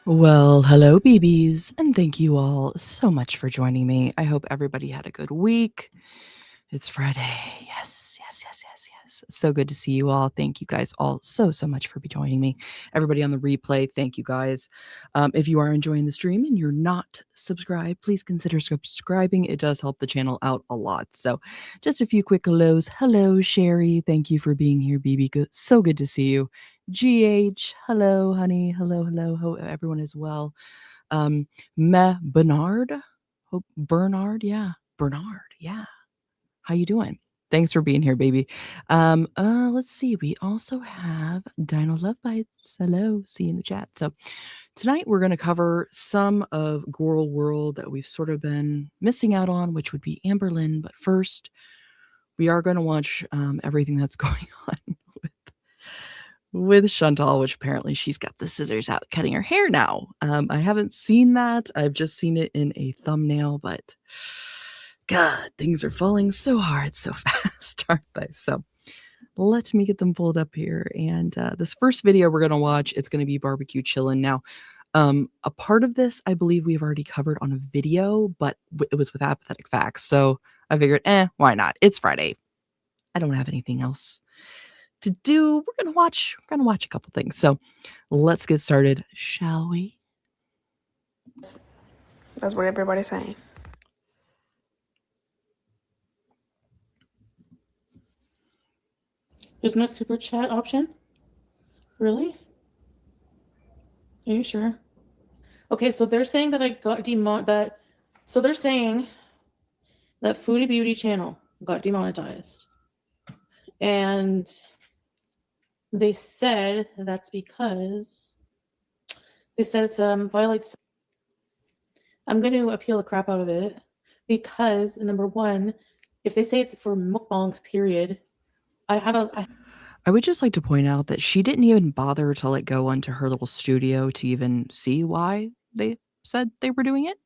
Well, hello, BBs, and thank you all so much for joining me. I hope everybody had a good week. It's Friday. Yes, yes, yes, yes, yes. So good to see you all. Thank you guys all so much for joining me. Everybody on the replay, thank you guys. If you are enjoying the stream and you're not subscribed, please consider subscribing. It does help the channel out a lot. So just a few quick hellos. Hello, Sherry. Thank you for being here, BB. Good. So good to see you. GH, hello, honey. Hello. Hope everyone is well. Bernard. Hope Bernard, yeah. Bernard, yeah. How you doing? Thanks for being here, baby. Let's see. We also have Dino Love Bites. Hello, see you in the chat. So tonight we're going to cover some of Goral World that we've sort of been missing out on, which would be Amberlyn. But first, we are going to watch everything that's going on with Chantal, which apparently she's got the scissors out cutting her hair now. I haven't seen that. I've just seen it in a thumbnail, but God, things are falling so hard, so fast, aren't they? So let me get them pulled up here. And this first video we're going to watch, it's going to be barbecue chillin'. Now, a part of this, I believe we've already covered on a video, but it was with apathetic facts. So I figured, why not? It's Friday. I don't have anything else to do. We're going to watch a couple things. So let's get started, shall we? That's what everybody's saying. There's no super chat option? Really? Are you sure? Okay, so they're saying that I got so they're saying that Foodie Beauty channel got demonetized. And they said that's because they said it's violates. I'm going to appeal the crap out of it because number one, if they say it's for mukbangs, period, I would just like to point out that she didn't even bother to like go onto her little studio to even see why they said they were doing it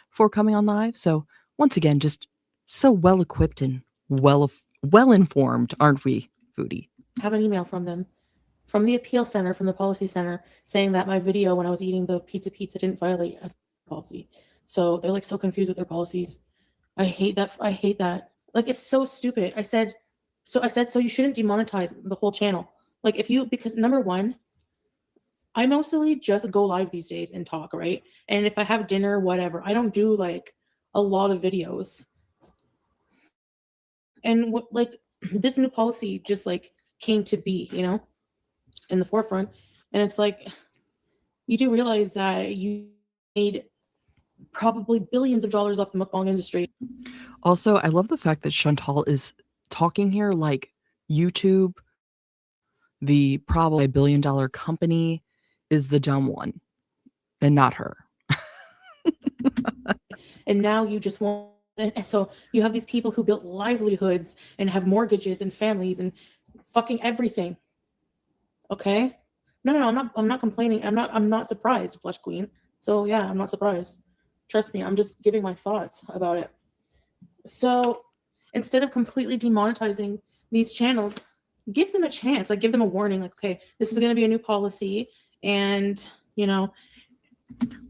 before coming on live. So once again, just so well equipped and well informed, aren't we, Foodie? I have an email from them, from the appeal center, from the policy center, saying that my video when I was eating the pizza didn't violate a policy. So they're like so confused with their policies. I hate that. Like, it's so stupid. I said, so you shouldn't demonetize the whole channel. Like, because number one, I mostly just go live these days and talk, right? And if I have dinner, whatever, I don't do like a lot of videos. And like this new policy just like came to be, in the forefront. And it's like, you do realize that you made probably billions of dollars off the mukbang industry. Also, I love the fact that Chantal is talking here like YouTube, the probably $1 billion company, is the dumb one and not her. And now you just want, and so you have these people who built livelihoods and have mortgages and families and fucking everything. Okay? No, I'm not complaining. I'm not surprised, Blush Queen. So yeah, I'm not surprised. Trust me, I'm just giving my thoughts about it. So instead of completely demonetizing these channels, give them a chance. Like, give them a warning. Like, okay, this is going to be a new policy, and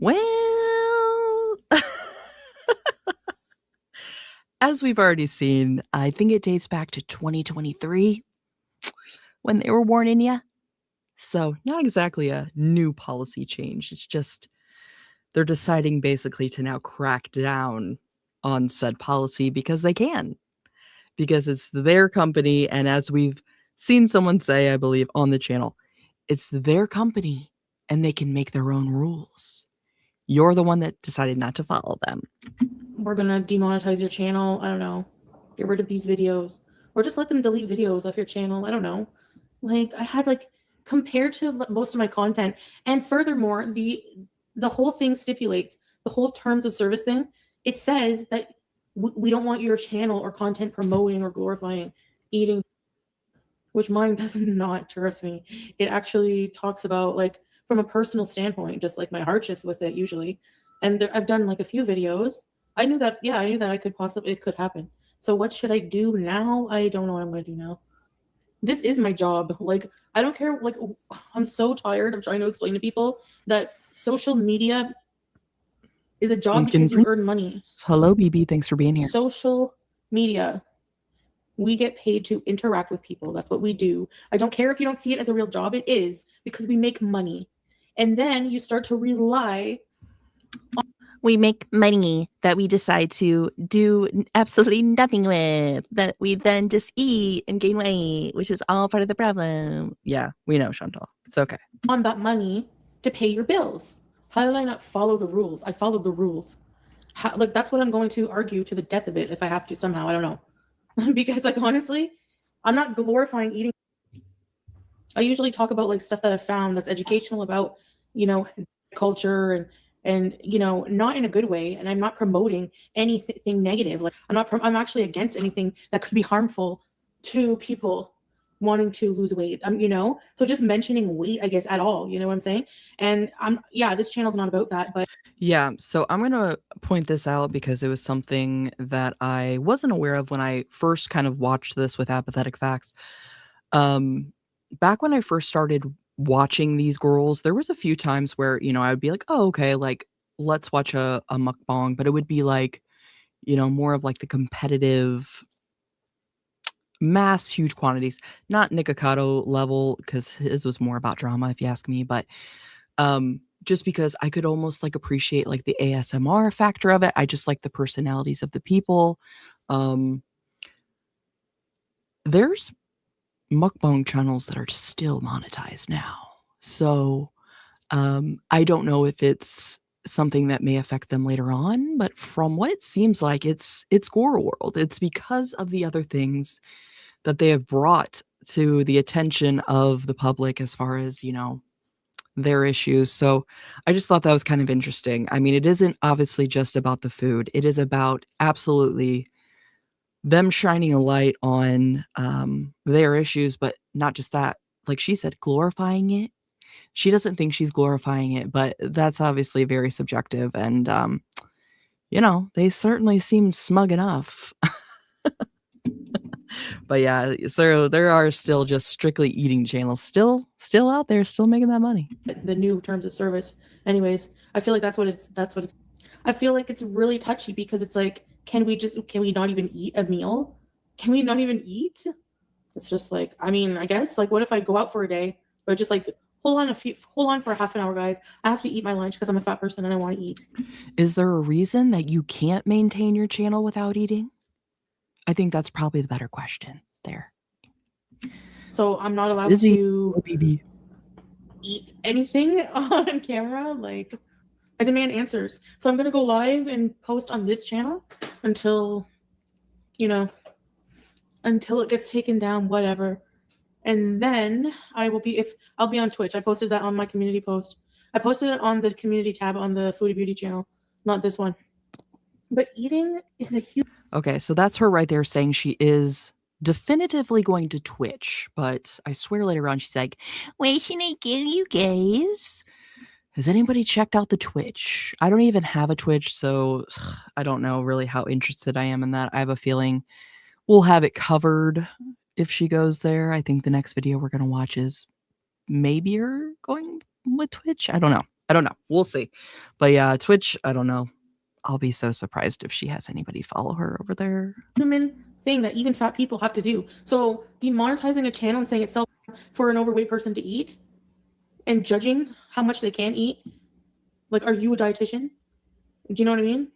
well, as we've already seen, I think it dates back to 2023 when they were warning you. So not exactly a new policy change. It's just they're deciding basically to now crack down on said policy because they can. Because it's their company, and as we've seen someone say, I believe, on the channel, it's their company, and they can make their own rules. You're the one that decided not to follow them. We're going to demonetize your channel. I don't know. Get rid of these videos. Or just let them delete videos off your channel. I don't know. Like, I had, like, compared to most of my content, and furthermore, the whole thing stipulates, the whole terms of service thing, it says that we don't want your channel or content promoting or glorifying eating, which mine does not, trust me. It actually talks about, like, from a personal standpoint, just like my hardships with it usually. And I've done like a few videos. I knew that it could happen. So what should I do now? I don't know what I'm going to do now. this is my job. Like, I don't care. Like, I'm so tired of trying to explain to people that social media is a job Lincoln because you Prince. earn money. Hello, BB. Thanks for being here. Social media, we get paid to interact with people. That's what we do. I don't care if you don't see it as a real job. It is, because we make money. And then you start to rely. We make money that we decide to do absolutely nothing with, that we then just eat and gain weight, which is all part of the problem. Yeah, we know, Chantal. It's okay. On that money to pay your bills. How did I not follow the rules? I followed the rules. Like, that's what I'm going to argue to the death of it if I have to somehow. I don't know. Because, like, honestly, I'm not glorifying eating. I usually talk about, like, stuff that I found that's educational about, you know, culture and you know, not in a good way. And I'm not promoting anything negative. Like, I'm actually against anything that could be harmful to people wanting to lose weight. You know, so just mentioning weight, I guess, at all, you know what I'm saying? And this channel's not about that, but yeah, so I'm going to point this out because it was something that I wasn't aware of when I first kind of watched this with Apathetic Facts. Back when I first started watching these girls, there was a few times where, you know, I would be like, oh, okay, like, let's watch a mukbang, but it would be like, you know, more of like the competitive mass, huge quantities, not Nikocado level, because his was more about drama, if you ask me, but just because I could almost like appreciate like the ASMR factor of it. I just like the personalities of the people. There's mukbang channels that are still monetized now. So I don't know if it's something that may affect them later on, but from what it seems like, it's Gore World. It's because of the other things that they have brought to the attention of the public as far as, you know, their issues. So I just thought that was kind of interesting. I mean, it isn't obviously just about the food. It is about absolutely them shining a light on their issues, but not just that. Like she said, glorifying it. She doesn't think she's glorifying it, but that's obviously very subjective. And, you know, they certainly seem smug enough. But yeah, so there are still just strictly eating channels still out there, still making that money. The new terms of service. Anyways, I feel like that's what it's I feel like it's really touchy because it's like, can we not even eat a meal? Can we not even eat? It's just like, I mean, I guess, like, what if I go out for a day or just like hold on for half an hour, guys. I have to eat my lunch because I'm a fat person and I want to eat. Is there a reason that you can't maintain your channel without eating? I think that's probably the better question there. So I'm not allowed to eat anything on camera. Like, I demand answers. So I'm gonna go live and post on this channel until, you know, until it gets taken down, whatever. And then I'll be on Twitch. I posted that on my community post. I posted it on the community tab on the Foodie Beauty channel, not this one. But eating is a huge... Okay, so that's her right there saying she is definitively going to Twitch, but I swear later on she's like, where should I go, you guys? Has anybody checked out the Twitch? I don't even have a Twitch, so I don't know really how interested I am in that. I have a feeling we'll have it covered if she goes there. I think the next video we're going to watch is maybe her going with Twitch. I don't know. We'll see. But yeah, Twitch, I don't know. I'll be so surprised if she has anybody follow her over there. Human thing that even fat people have to do. So demonetizing a channel and saying it's self for an overweight person to eat and judging how much they can eat. Like, are you a dietitian? Do you know what I mean?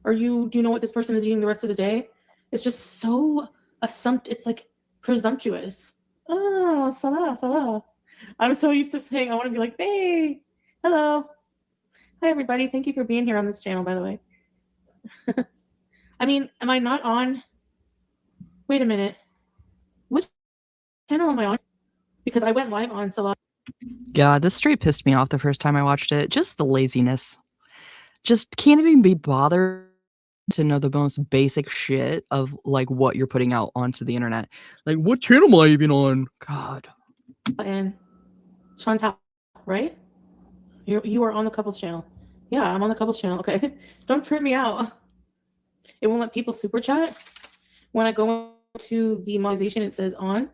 Do you know what this person is eating the rest of the day? It's just so it's like presumptuous. Oh, Salah, Salah. I'm so used to saying I want to be like, hey, hello. Hi, everybody. Thank you for being here on this channel, by the way. I mean, am I not on? Wait a minute. Which channel am I on? Because I went live on Salah. Yeah, this straight pissed me off the first time I watched it. Just the laziness. Just can't even be bothered to know the most basic shit of like what you're putting out onto the internet. Like, what channel am I even on? God. And Chantal, right? You are on the couples channel. Yeah, I'm on the couples channel. Okay. Don't trip me out. It won't let people super chat. When I go to the monetization, it says on.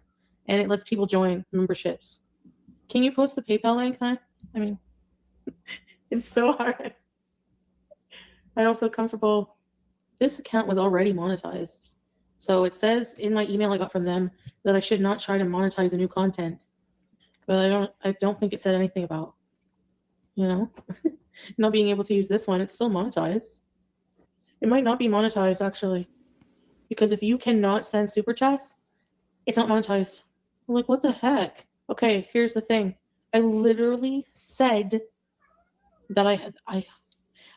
and it lets people join memberships. Can you post the PayPal link, huh? I mean, it's so hard. I don't feel comfortable. This account was already monetized. So it says in my email I got from them that I should not try to monetize a new content. But I don't think it said anything about, not being able to use this one. It's still monetized. It might not be monetized actually. Because if you cannot send super chats, it's not monetized. I'm like, what the heck? Okay, here's the thing. I literally said that I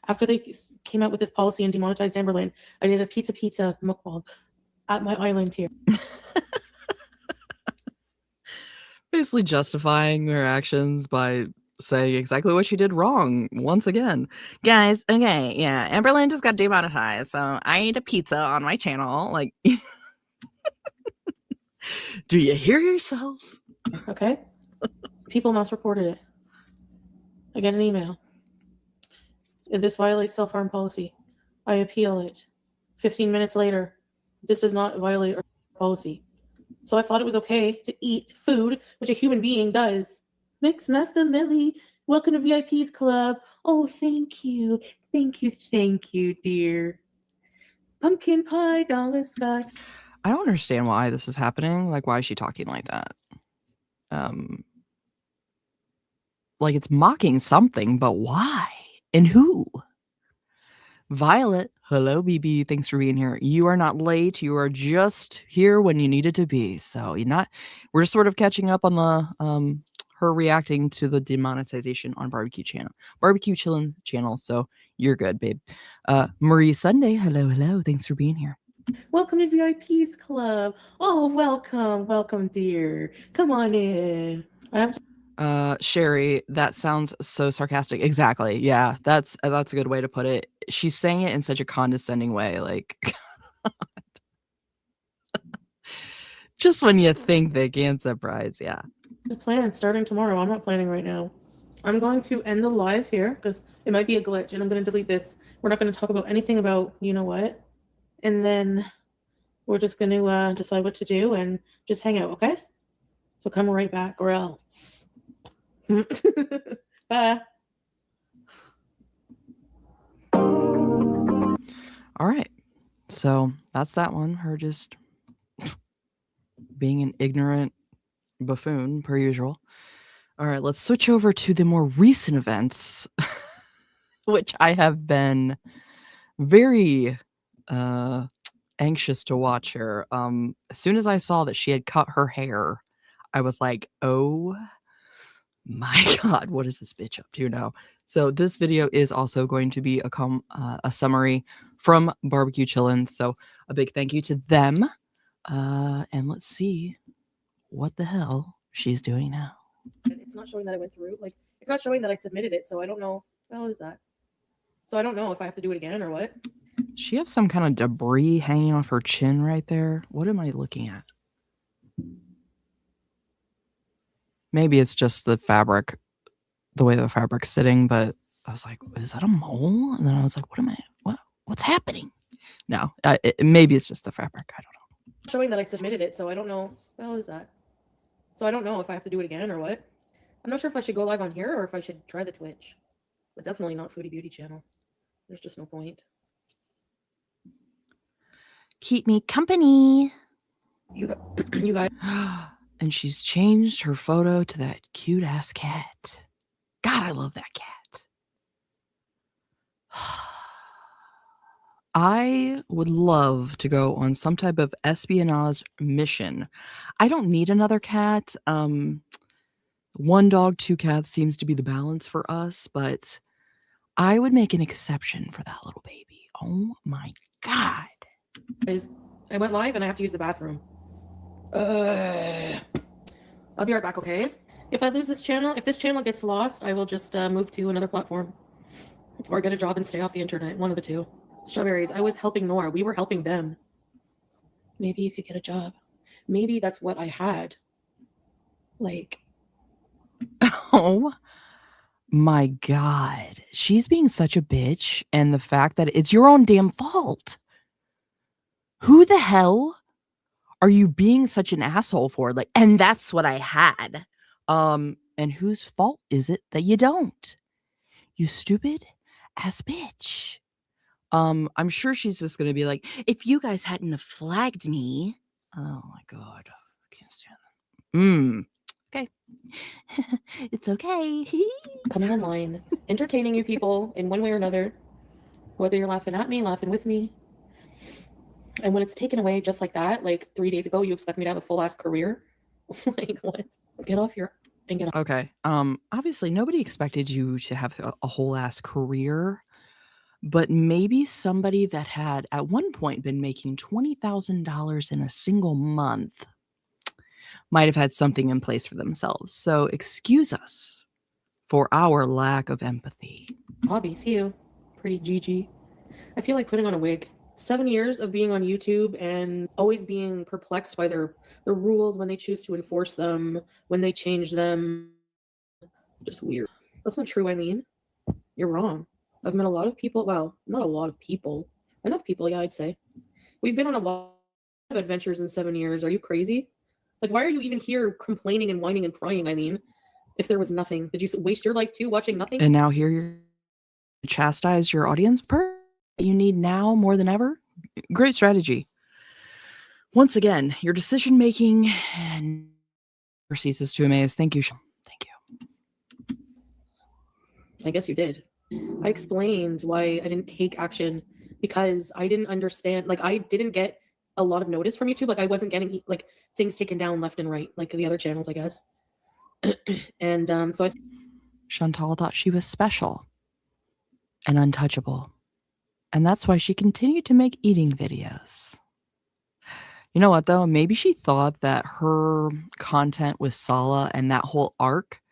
after they came out with this policy and demonetized Amberland, I did a pizza mukbang at my island here. Basically justifying her actions by saying exactly what she did wrong once again. Guys, okay, yeah, Amberland just got demonetized, so I ate a pizza on my channel. Like, do you hear yourself? Okay? People Mouse reported it. I get an email. This violates self-harm policy. I appeal it. 15 minutes later, this does not violate our policy. So I thought it was okay to eat food, which a human being does. Mix Master Millie, welcome to VIP's Club. Oh, thank you. Thank you, dear. Pumpkin pie, dollar sky. I don't understand why this is happening. Like, why is she talking like that? Like, it's mocking something, but why? And who? Violet, hello, BB. Thanks for being here. You are not late. You are just here when you needed to be. So we're sort of catching up on the her reacting to the demonetization on Barbecue Chillin' channel. So you're good, babe. Marie Sunday, hello. Thanks for being here. Welcome to VIP's Club. Oh, welcome, dear. Come on in. Sherry, that sounds so sarcastic. Exactly. Yeah, that's a good way to put it. She's saying it in such a condescending way, like just when you think they can't surprise, yeah. The plan starting tomorrow. I'm not planning right now. I'm going to end the live here because it might be a glitch, and I'm going to delete this. We're not going to talk about anything about you know what, and then we're just going to decide what to do and just hang out. Okay? So come right back, or else. Bye. All right. So that's that one. Her just being an ignorant buffoon per usual. All right, let's switch over to the more recent events, which I have been very anxious to watch here. As soon as I saw that she had cut her hair, I was like, oh my God, what is this bitch up to now? So this video is also going to be a summary from Barbecue Chillin'. So a big thank you to them. And let's see what the hell she's doing now. It's not showing that I went through. Like, it's not showing that I submitted it. So I don't know. What the hell is that? So I don't know if I have to do it again or what. She have some kind of debris hanging off her chin right there. What am I looking at? Maybe it's just the fabric, the way the fabric's sitting, but I was like, is that a mole? And then I was like, what's happening? No, maybe it's just the fabric. I don't know. Showing that I submitted it, so I don't know. What the hell is that? So I don't know if I have to do it again or what. I'm not sure if I should go live on here or if I should try the Twitch. But definitely not Foodie Beauty channel. There's just no point. keep me company. You guys. And she's changed her photo to that cute ass cat. God, I love that cat. I would love to go on some type of espionage mission. I don't need another cat. One dog, two cats seems to be the balance for us, but I would make an exception for that little baby. Oh my God. I went live and I have to use the bathroom. I'll be right back, okay? If I lose this channel, if this channel gets lost, I will just move to another platform. Or get a job and stay off the internet. One of the two. Strawberries. I was helping Nora. We were helping them. Maybe you could get a job. Maybe that's what I had. Like. Oh my God. She's being such a bitch. And the fact that it's your own damn fault. Who the hell are you being such an asshole for? Like, And that's what I had. and whose fault is it that you don't? You stupid ass bitch. I'm sure she's just gonna be like, If you guys hadn't have flagged me. oh my God, I can't stand that. Okay. It's okay. Coming online, entertaining you people in one way or another, whether you're laughing at me, laughing with me. And when it's taken away just like that, like 3 days ago, you expect me to have a full ass career? Like what? Get off here and get off. Okay. Obviously nobody expected you to have a whole ass career, but maybe somebody that had at one point been making $20,000 in a single month might have had something in place for themselves. So excuse us for our lack of empathy. Bobby, see you. Pretty GG. I feel like putting on a wig. 7 years of being on YouTube and always being perplexed by their rules when they choose to enforce them, when they change them. Just weird. That's not true, Eileen. You're wrong. I've met a lot of people. Well, not a lot of people. Enough people, yeah, I'd say. We've been on a lot of adventures in 7 years. Are you crazy? Like, why are you even here complaining and whining and crying, Eileen? If there was nothing, did you waste your life too watching nothing? And now here you're chastise your audience you need now more than ever. Great strategy. Once again, your decision making never ceases to amaze. Thank you. Thank you. I guess you did. I explained why I didn't take action because I didn't understand. Like, I didn't get a lot of notice from YouTube. Like, I wasn't getting like things taken down left and right, like the other channels, I guess. And so Chantal thought she was special and untouchable. And that's why she continued to make eating videos. You know what, though? Maybe she thought that her content with Sala and that whole arc,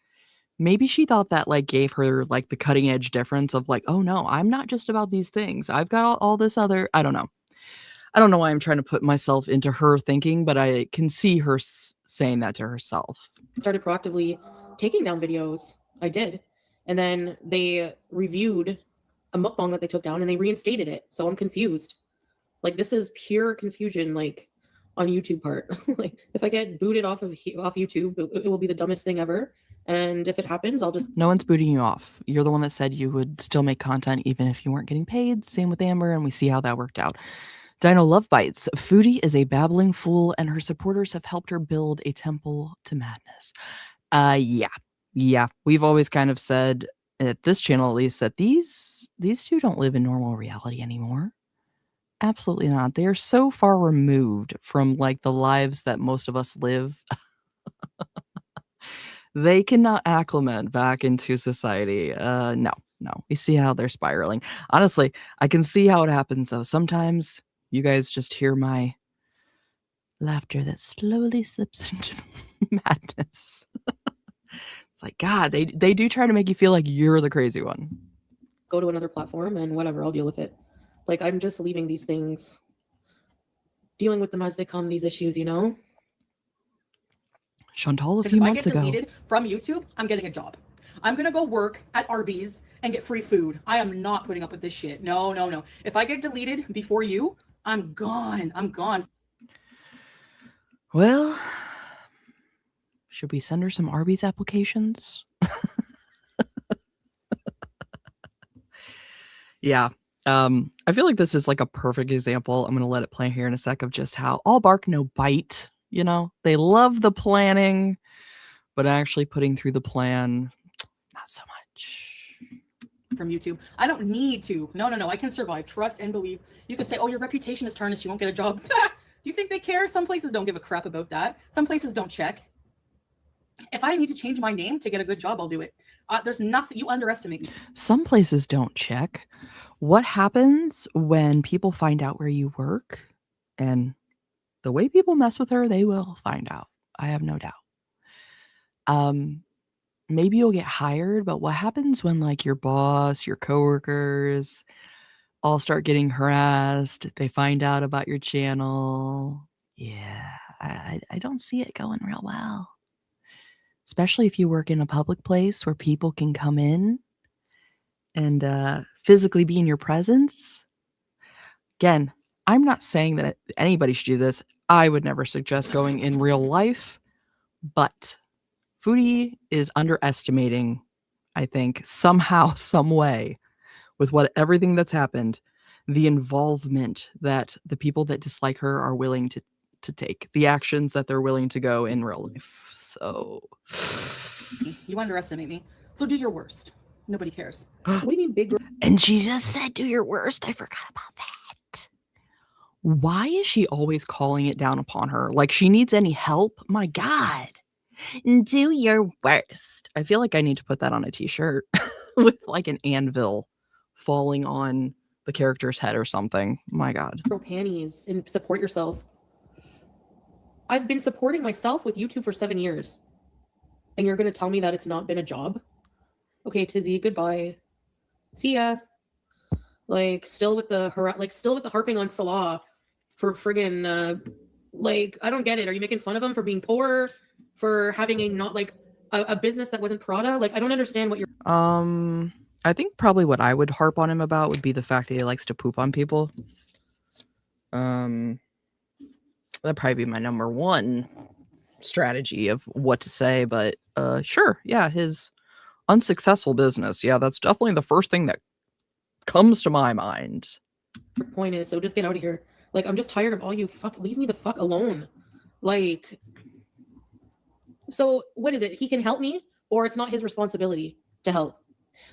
maybe she thought that, like, gave her, like, the cutting edge difference of, like, oh, no, I'm not just about these things. I've got all this other, I don't know. I don't know why I'm trying to put myself into her thinking, but I can see her saying that to herself. started proactively taking down videos. I did. And then they reviewed a mukbang that they took down and they reinstated it. So I'm confused. Like, this is pure confusion, like, on YouTube part. Like, if I get booted off YouTube, it will be the dumbest thing ever. And if it happens, I'll just... No one's booting you off. You're the one that said you would still make content even if you weren't getting paid. Same with Amber, and we see how that worked out. Dino Love Bites. Foodie is a babbling fool, and her supporters have helped her build a temple to madness. Yeah. We've always kind of said, at this channel at least, that these two don't live in normal reality anymore. Absolutely not. They are so far removed from, like, the lives that most of us live. They cannot acclimate back into society. No. We see how they're spiraling. Honestly, I can see how it happens, though. Sometimes you guys just hear my laughter that slowly slips into madness. It's like, God, they do try to make you feel like you're the crazy one. Go to another platform and whatever, I'll deal with it. Like, I'm just leaving these things, dealing with them as they come, these issues, you know? Chantal, a few months ago. If I get deleted from YouTube, I'm getting a job. I'm gonna go work at Arby's and get free food. I am not putting up with this shit. No. If I get deleted before you, I'm gone. Well, should we send her some Arby's applications? Yeah. I feel like this is like a perfect example. I'm going to let it play here in a sec of just how all bark, no bite. You know, they love the planning, but actually putting through the plan, not so much. From YouTube. I don't need to. No. I can survive. Trust and believe. You can say, oh, your reputation is tarnished. You won't get a job. Do you think they care? Some places don't give a crap about that. Some places don't check. If I need to change my name to get a good job, I'll do it. There's nothing. You underestimate me. Some places don't check. What happens when people find out where you work? And the way people mess with her, they will find out. I have no doubt. Maybe you'll get hired, but what happens when, like, your boss, your coworkers all start getting harassed? They find out about your channel. Yeah, I don't see it going real well. Especially if you work in a public place where people can come in and physically be in your presence. Again, I'm not saying that anybody should do this. I would never suggest going in real life, but Foodie is underestimating, I think, somehow, some way, with everything that's happened, the involvement that the people that dislike her are willing to take, the actions that they're willing to go in real life. So You underestimate me. So do your worst. Nobody cares. What do you mean big girl? and she just said, "Do your worst." I forgot about that. Why is she always calling it down upon her? Like she needs any help? My God. Do your worst. I feel like I need to put that on a t-shirt with like an anvil falling on the character's head or something. My God. Panties and support yourself. I've been supporting myself with YouTube for 7 years. And you're going to tell me that it's not been a job? Okay, Tizzy, goodbye. See ya. Like still with the harping on Salah for friggin' like I don't get it. Are you making fun of him for being poor, for having a business that wasn't Prada? Like I don't understand what you're I think probably what I would harp on him about would be the fact that he likes to poop on people. That'd probably be my number one strategy of what to say, but sure, yeah, his unsuccessful business, yeah, that's definitely the first thing that comes to my mind. point is. So just get out of here. Like I'm just tired of all you leave me the fuck alone. Like so what is it? He can help me or it's not his responsibility to help.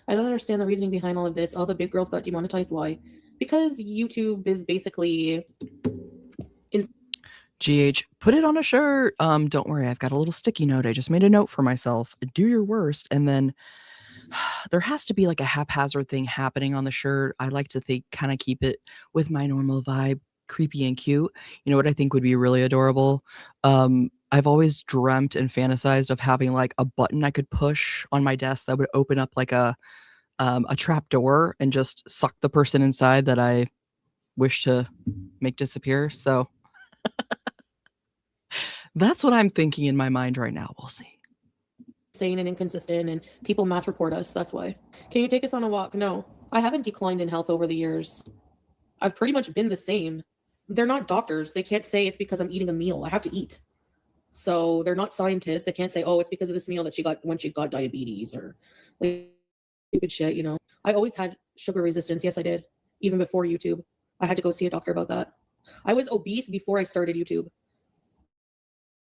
I don't understand the reasoning behind all of this. All the big girls got demonetized. Why? Because YouTube is basically GH, put it on a shirt. Don't worry, I've got a little sticky note. I just made a note for myself. Do your worst. And then there has to be like a haphazard thing happening on the shirt. I like to think kind of keep it with my normal vibe, creepy and cute. You know what I think would be really adorable? I've always dreamt and fantasized of having like a button I could push on my desk that would open up like a trap door and just suck the person inside that I wish to make disappear. So that's what I'm thinking in my mind right now. We'll see. insane and inconsistent and people mass report us. That's why. Can you take us on a walk? No, I haven't declined in health over the years. I've pretty much been the same. They're not doctors. They can't say it's because I'm eating a meal. I have to eat. So they're not scientists. They can't say, oh, it's because of this meal that she got when she got diabetes or like stupid shit, you know. I always had sugar resistance. Yes, I did. Even before YouTube. I had to go see a doctor about that. I was obese before I started YouTube.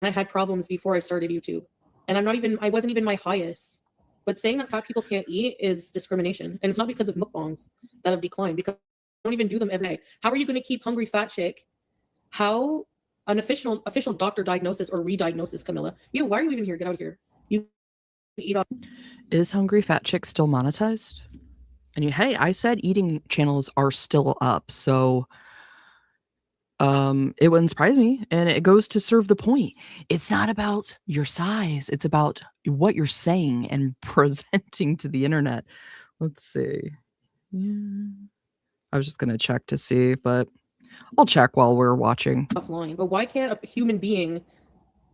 I had problems before I started YouTube. And I wasn't even my highest. But saying that fat people can't eat is discrimination. And it's not because of mukbangs that have declined, because I don't even do them every day. How are you going to keep hungry fat chick? How an official doctor diagnosis or re-diagnosis, Camilla? Why are you even here? Get out of here. You eat off. Is Hungry Fat Chick still monetized? And hey, I said eating channels are still up, so it wouldn't surprise me, and it goes to serve the point. It's not about your size, it's about what you're saying and presenting to the internet. Let's see. Yeah. I was just gonna check to see, but I'll check while we're watching. Offline. But why can't a human being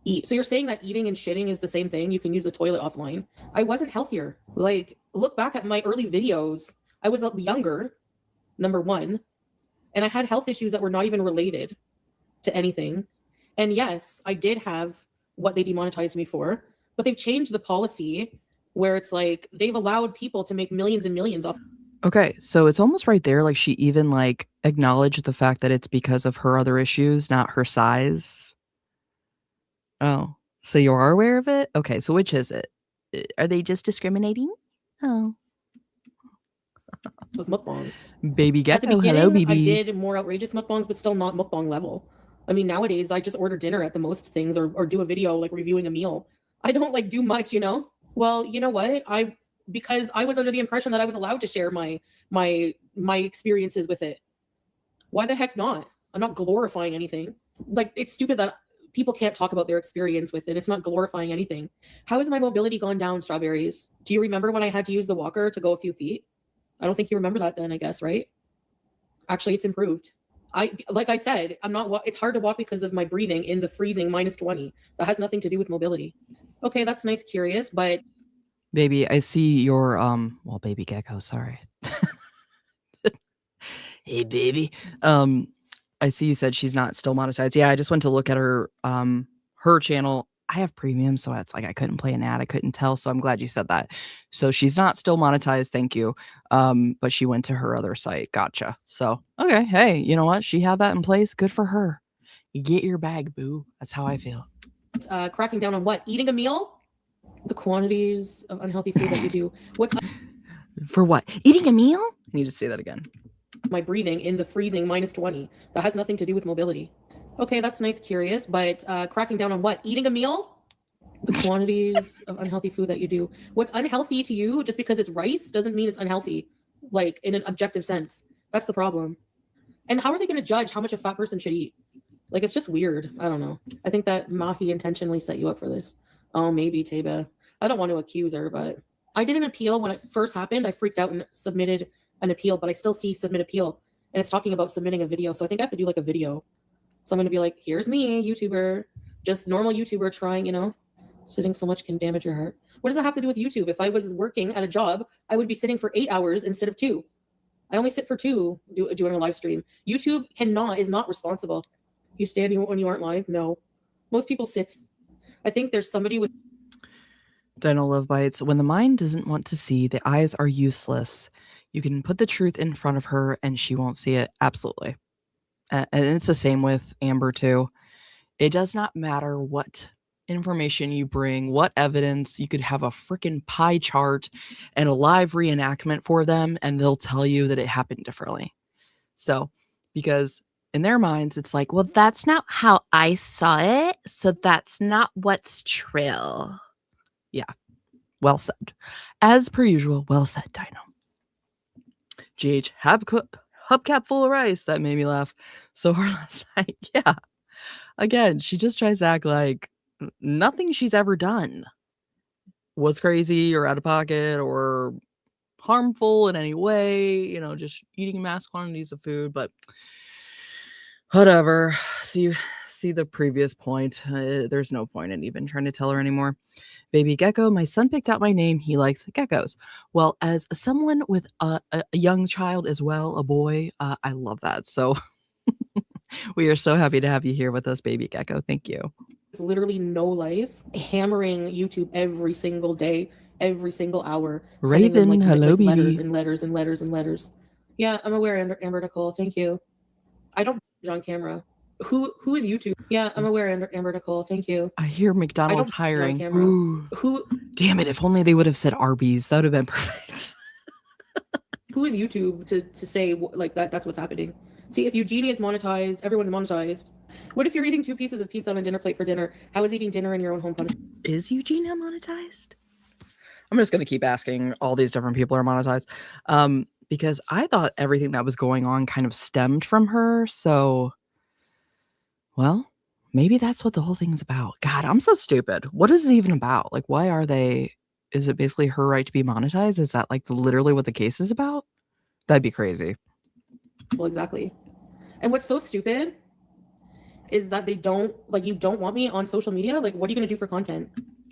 eat? So you're saying that eating and shitting is the same thing? You can use the toilet offline. I wasn't healthier. Like, look back at my early videos. I was younger, number one. And I had health issues that were not even related to anything. And yes, I did have what they demonetized me for, but they've changed the policy where it's like they've allowed people to make millions and millions off. Okay, so it's almost right there. Like she even like acknowledged the fact that it's because of her other issues, not her size. Oh, so you are aware of it? Okay, so which is it? Are they just discriminating? Oh. With mukbangs. Baby At the Gecko, beginning, hello, baby. I did more outrageous mukbangs, but still not mukbang level. I mean, nowadays I just order dinner at the most things, or do a video like reviewing a meal. I don't like do much, you know. Well, you know what? Because I was under the impression that I was allowed to share my experiences with it. Why the heck not? I'm not glorifying anything. Like, it's stupid that people can't talk about their experience with it. It's not glorifying anything. How has my mobility gone down, Strawberries? Do you remember when I had to use the walker to go a few feet? I don't think you remember that then, I guess, right? Actually, it's improved. Like I said, it's hard to walk because of my breathing in the freezing -20. That has nothing to do with mobility. Okay, that's nice, curious, but Baby, I see your well, Baby Gecko, sorry. Hey baby. I see you said she's not still monetized. Yeah, I just went to look at her channel. I have premium, so it's like I couldn't play an ad. I couldn't tell. So I'm glad you said that. So she's not still monetized. Thank you. But she went to her other site. Gotcha. So okay, hey, you know what? She had that in place. Good for her. You get your bag, boo. That's how I feel. Cracking down on what? Eating a meal? The quantities of unhealthy food that you do. What's For what? Eating a meal? I need to say that again. my breathing in the freezing -20? That has nothing to do with mobility. Okay, that's nice, curious, but cracking down on what? Eating a meal? The quantities of unhealthy food that you do. What's unhealthy to you just because it's rice doesn't mean it's unhealthy, like in an objective sense. That's the problem. And how are they going to judge how much a fat person should eat? Like, it's just weird. I don't know. I think that Mahi intentionally set you up for this. Oh, maybe, Taba. I don't want to accuse her, but I did an appeal when it first happened. I freaked out and submitted an appeal, but I still see submit appeal. And it's talking about submitting a video. So I think I have to do like a video. So I'm going to be like, here's me, YouTuber, just normal YouTuber trying, you know, sitting so much can damage your heart. What does that have to do with YouTube? If I was working at a job, I would be sitting for 8 hours instead of 2. I only sit for 2 doing a live stream. YouTube is not responsible. You stand when you aren't live? No. Most people sit. I think there's somebody with Dino Love Bites. When the mind doesn't want to see, the eyes are useless. You can put the truth in front of her and she won't see it. Absolutely. And it's the same with Amber too. It does not matter what information you bring, what evidence. You could have a freaking pie chart and a live reenactment for them, and they'll tell you that it happened differently. So, because in their minds, it's like, well, That's not how I saw it, so that's not what's true. well said. As per usual, well said, Dino. GH, hubcap full of rice. That made me laugh so hard last night. Yeah. Again, she just tries to act like nothing she's ever done was crazy or out of pocket or harmful in any way, you know, just eating mass quantities of food, but whatever. See the previous point. There's no point in even trying to tell her anymore. Baby Gecko, my son picked out my name. He likes geckos. Well, as someone with a young child as well, a boy, I love that. So we are so happy to have you here with us, Baby Gecko. Thank you. literally no life, hammering YouTube every single day, every single hour. sending them, Raven, hello, letters baby. and letters and letters and letters. Yeah, I'm aware, Amber Nicole. Thank you. I don't on camera. Who is YouTube? Yeah, I'm aware, Amber Nicole. Thank you. I hear McDonald's on hiring. camera. Ooh. Who Damn it, if only they would have said Arby's. That would have been perfect. who is YouTube to say like that's what's happening? See, if Eugenie is monetized, everyone's monetized. What if you're eating 2 pieces of pizza on a dinner plate for dinner? How is eating dinner in your own home punishment? Is Eugenia monetized? I'm just going to keep asking. All these different people are monetized. Because I thought everything that was going on kind of stemmed from her. So, well, maybe that's what the whole thing's about. God, I'm so stupid. What is it even about? Like, why are they? Is it basically her right to be monetized? Is that like literally what the case is about? That'd be crazy. Well, exactly. And what's so stupid is that they don't you don't want me on social media. Like, what are you going to do for content?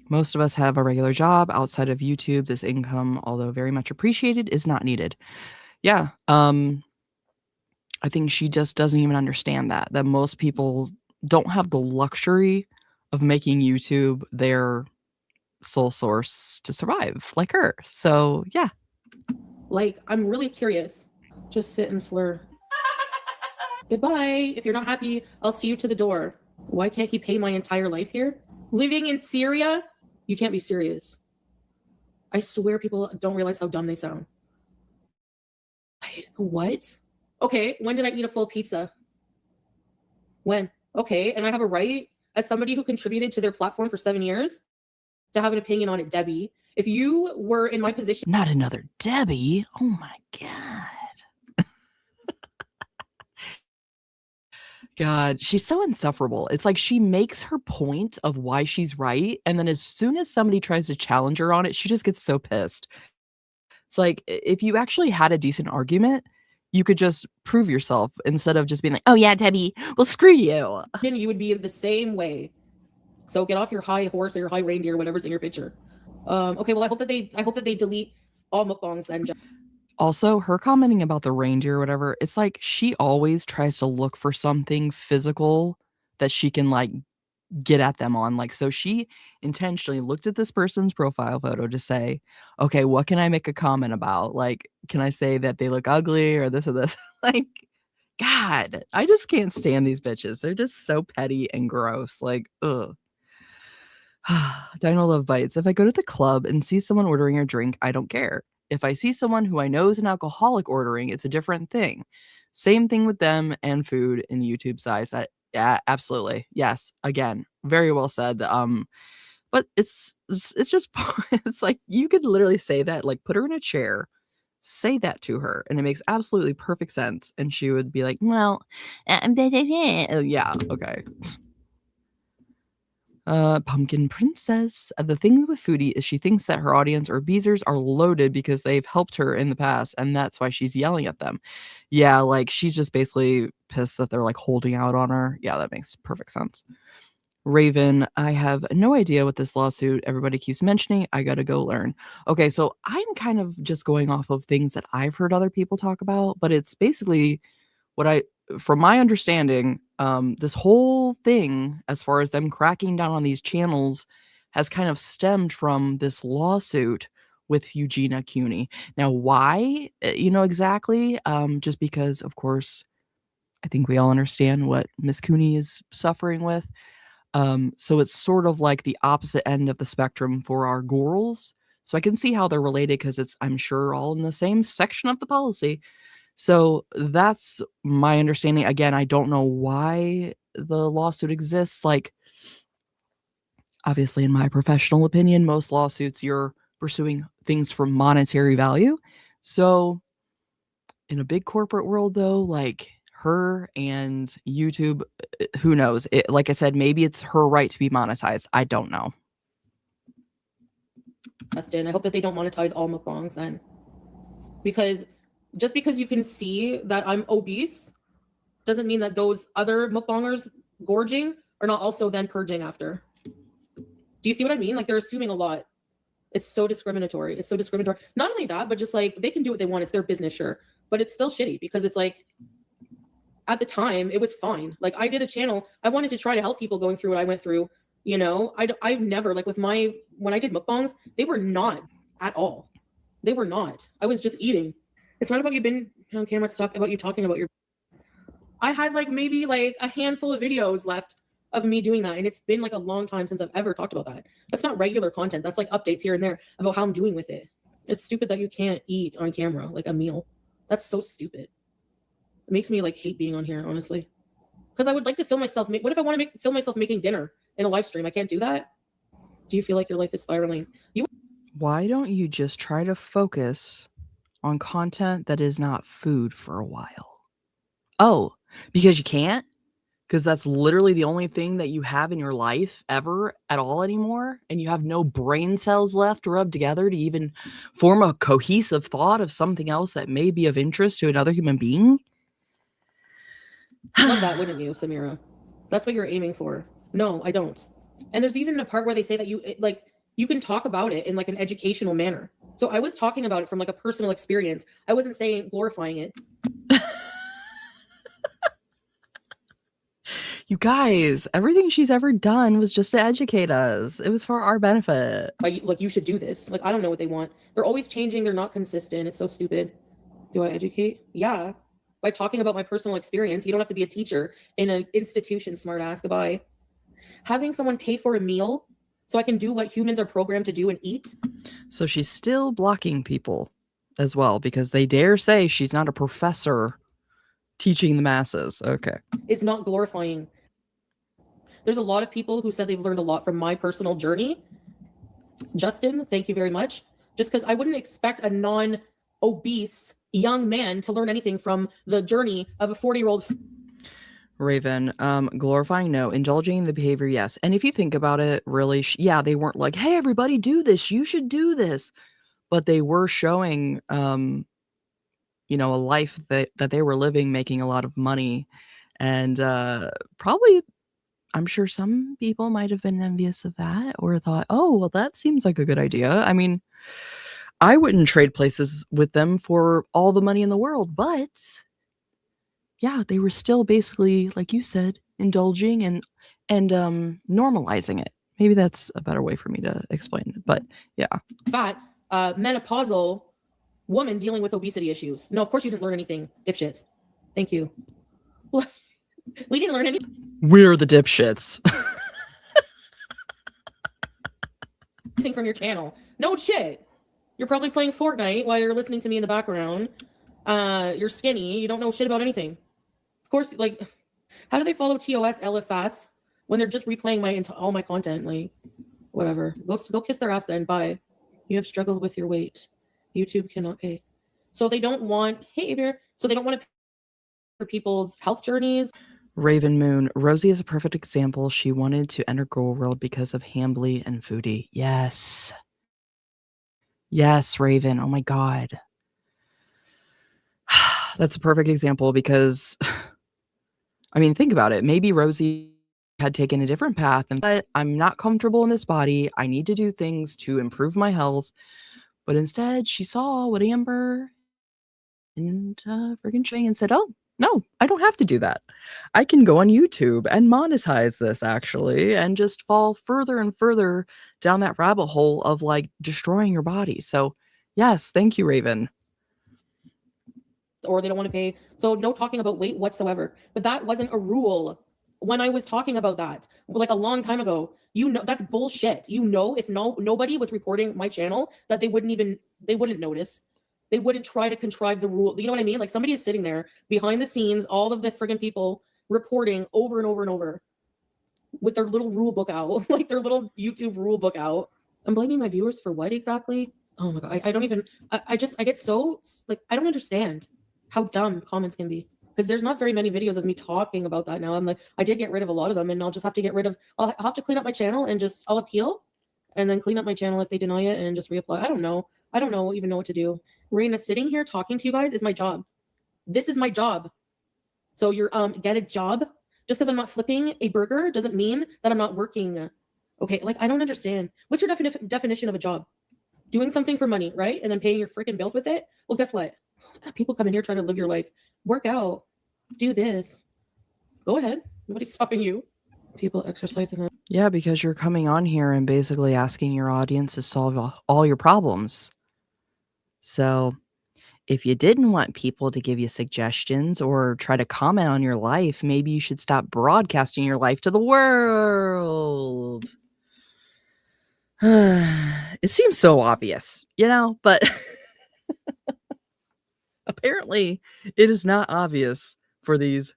Most of us have a regular job outside of YouTube. This income, although very much appreciated, is not needed. Yeah. I think she just doesn't even understand that most people don't have the luxury of making YouTube their sole source to survive like her. So, yeah. Like, I'm really curious. Just sit and slur. Goodbye. If you're not happy, I'll see you to the door. Why can't he pay my entire life here? Living in Syria? You can't be serious. I swear people don't realize how dumb they sound. Like, what? Okay, when did I eat a full pizza? When? Okay, and I have a right, as somebody who contributed to their platform for 7 years, to have an opinion on it, Debbie. If you were in my position... Not another Debbie. Oh my God. God, she's so insufferable. It's like she makes her point of why she's right, and then as soon as somebody tries to challenge her on it, she just gets so pissed. It's like, if you actually had a decent argument, you could just prove yourself instead of just being like, oh yeah, Debbie, well, screw you. You would be in the same way. So get off your high horse or your high reindeer, whatever's in your picture. Okay, well, I hope that they delete all mukbangs then. Also, her commenting about the reindeer or whatever, it's like she always tries to look for something physical that she can, like, get at them on. Like, so she intentionally looked at this person's profile photo to say, "Okay, what can I make a comment about? Like, can I say that they look ugly or this or this?" Like, God, I just can't stand these bitches. They're just so petty and gross. Like, ugh. Dino Love Bites. If I go to the club and see someone ordering a drink, I don't care. If I see someone who I know is an alcoholic ordering, it's a different thing. Same thing with them and food in YouTube size. Yeah, absolutely. Yes. Again, very well said. But it's just it's like you could literally say that, like put her in a chair, say that to her, and it makes absolutely perfect sense. And she would be like, well, oh, yeah, okay. Pumpkin Princess. The thing with Foodie is she thinks that her audience or Beezers are loaded because they've helped her in the past, and that's why she's yelling at them. Yeah, like she's just basically pissed that they're like holding out on her. Yeah, that makes perfect sense. Raven, I have no idea what this lawsuit everybody keeps mentioning. I gotta go learn. Okay, so I'm kind of just going off of things that I've heard other people talk about, but it's basically what I from my understanding, this whole thing, as far as them cracking down on these channels, has kind of stemmed from this lawsuit with Eugenia Cooney. Now, why, exactly? Just because, of course, I think we all understand what Miss Cooney is suffering with. So it's sort of like the opposite end of the spectrum for our girls. So I can see how they're related because it's, I'm sure, all in the same section of the policy. So that's my understanding. Again, I don't know why the lawsuit exists. Like, obviously, in my professional opinion, most lawsuits, you're pursuing things for monetary value. So in a big corporate world, though, like her and YouTube, who knows? Like I said, maybe it's her right to be monetized. I don't know. Justin, I hope that they don't monetize all mukbangs then. Because just because you can see that I'm obese doesn't mean that those other mukbangers gorging are not also then purging after. Do you see what I mean? Like they're assuming a lot. It's so discriminatory. It's so discriminatory. Not only that, but just like they can do what they want. It's their business, sure. But it's still shitty because it's like at the time it was fine. Like I did a channel. I wanted to try to help people going through what I went through. You know, I've never like with my when I did mukbangs, they were not at all. They were not. I was just eating. It's not about you being on camera. It's about you talking about your. I had like maybe like a handful of videos left of me doing that, and it's been like a long time since I've ever talked about that. That's not regular content. That's like updates here and there about how I'm doing with it. It's stupid that you can't eat on camera like a meal. That's so stupid. It makes me like hate being on here, honestly. Because I would like to film myself. What if I want to film myself making dinner in a live stream? I can't do that. Do you feel like your life is spiraling? Why don't you just try to focus on content that is not food for a while? Oh, because you can't? Because that's literally the only thing that you have in your life ever at all anymore, and you have no brain cells left to rub together to even form a cohesive thought of something else that may be of interest to another human being? Love that, wouldn't you, Samira? That's what you're aiming for. No, I don't. And there's even a part where they say that you can talk about it in like an educational manner. So I was talking about it from like a personal experience. I wasn't saying glorifying it. You guys, everything she's ever done was just to educate us. It was for our benefit. Like you should do this. Like I don't know what they want. They're always changing. They're not consistent. It's so stupid. Do I educate? Yeah. By talking about my personal experience. You don't have to be a teacher in an institution, smartass. Goodbye. Having someone pay for a meal so I can do what humans are programmed to do and eat. So she's still blocking people as well because they dare say she's not a professor teaching the masses. Okay. It's not glorifying. There's a lot of people who said they've learned a lot from my personal journey. Justin, thank you very much. Just because I wouldn't expect a non-obese young man to learn anything from the journey of a 40-year-old. Raven, glorifying, no. Indulging the behavior, yes. And if you think about it, really, yeah, they weren't like, hey, everybody do this. You should do this. But they were showing, a life that they were living, making a lot of money. And probably, I'm sure some people might have been envious of that or thought, oh, well, that seems like a good idea. I mean, I wouldn't trade places with them for all the money in the world, but yeah, they were still basically, like you said, indulging and normalizing it. Maybe that's a better way for me to explain it, but yeah. Fat, menopausal woman dealing with obesity issues. No, of course you didn't learn anything, dipshits. Thank you. We didn't learn anything We're the dipshits. from your channel. No shit. You're probably playing Fortnite while you're listening to me in the background. You're skinny. You don't know shit about anything. Of course, like, how do they follow TOS LFS when they're just replaying all my content? Like, whatever. Go kiss their ass then. Bye. You have struggled with your weight. YouTube cannot pay. So they don't want, hey, Bear. So they don't want to pay for people's health journeys. Raven Moon. Rosie is a perfect example. She wanted to enter Girl World because of Hambly and Foodie. Yes. Yes, Raven. Oh my God. That's a perfect example because, I mean, think about it. Maybe Rosie had taken a different path and but I'm not comfortable in this body. I need to do things to improve my health. But instead, she saw what Amber and friggin' Chang and said, oh, no, I don't have to do that. I can go on YouTube and monetize this actually and just fall further and further down that rabbit hole of like destroying your body. So yes, thank you, Raven. Or they don't want to pay. So no talking about weight whatsoever. But that wasn't a rule when I was talking about that, like a long time ago. You know, that's bullshit. You know, if nobody was reporting my channel, that they wouldn't notice. They wouldn't try to contrive the rule. You know what I mean? Like somebody is sitting there behind the scenes, all of the friggin' people reporting over and over and over with their little rule book out, like their little YouTube rule book out. I'm blaming my viewers for what exactly? Oh my God. I don't even, I get so, like, I don't understand how dumb comments can be. Because there's not very many videos of me talking about that now. I'm like, I did get rid of a lot of them, and I'll just have to get rid of, I'll have to clean up my channel and just, I'll appeal and then clean up my channel if they deny it and just reapply. I don't know. I don't even know what to do. Raina, sitting here talking to you guys is my job. This is my job. So you're, get a job. Just because I'm not flipping a burger doesn't mean that I'm not working. Okay, like, I don't understand. What's your definition of a job? Doing something for money, right? And then paying your freaking bills with it? Well, guess what? People come in here trying to live your life. Work out. Do this. Go ahead. Nobody's stopping you. People exercising. Yeah, because you're coming on here and basically asking your audience to solve all your problems. So if you didn't want people to give you suggestions or try to comment on your life, maybe you should stop broadcasting your life to the world. It seems so obvious, you know, but apparently it is not obvious for these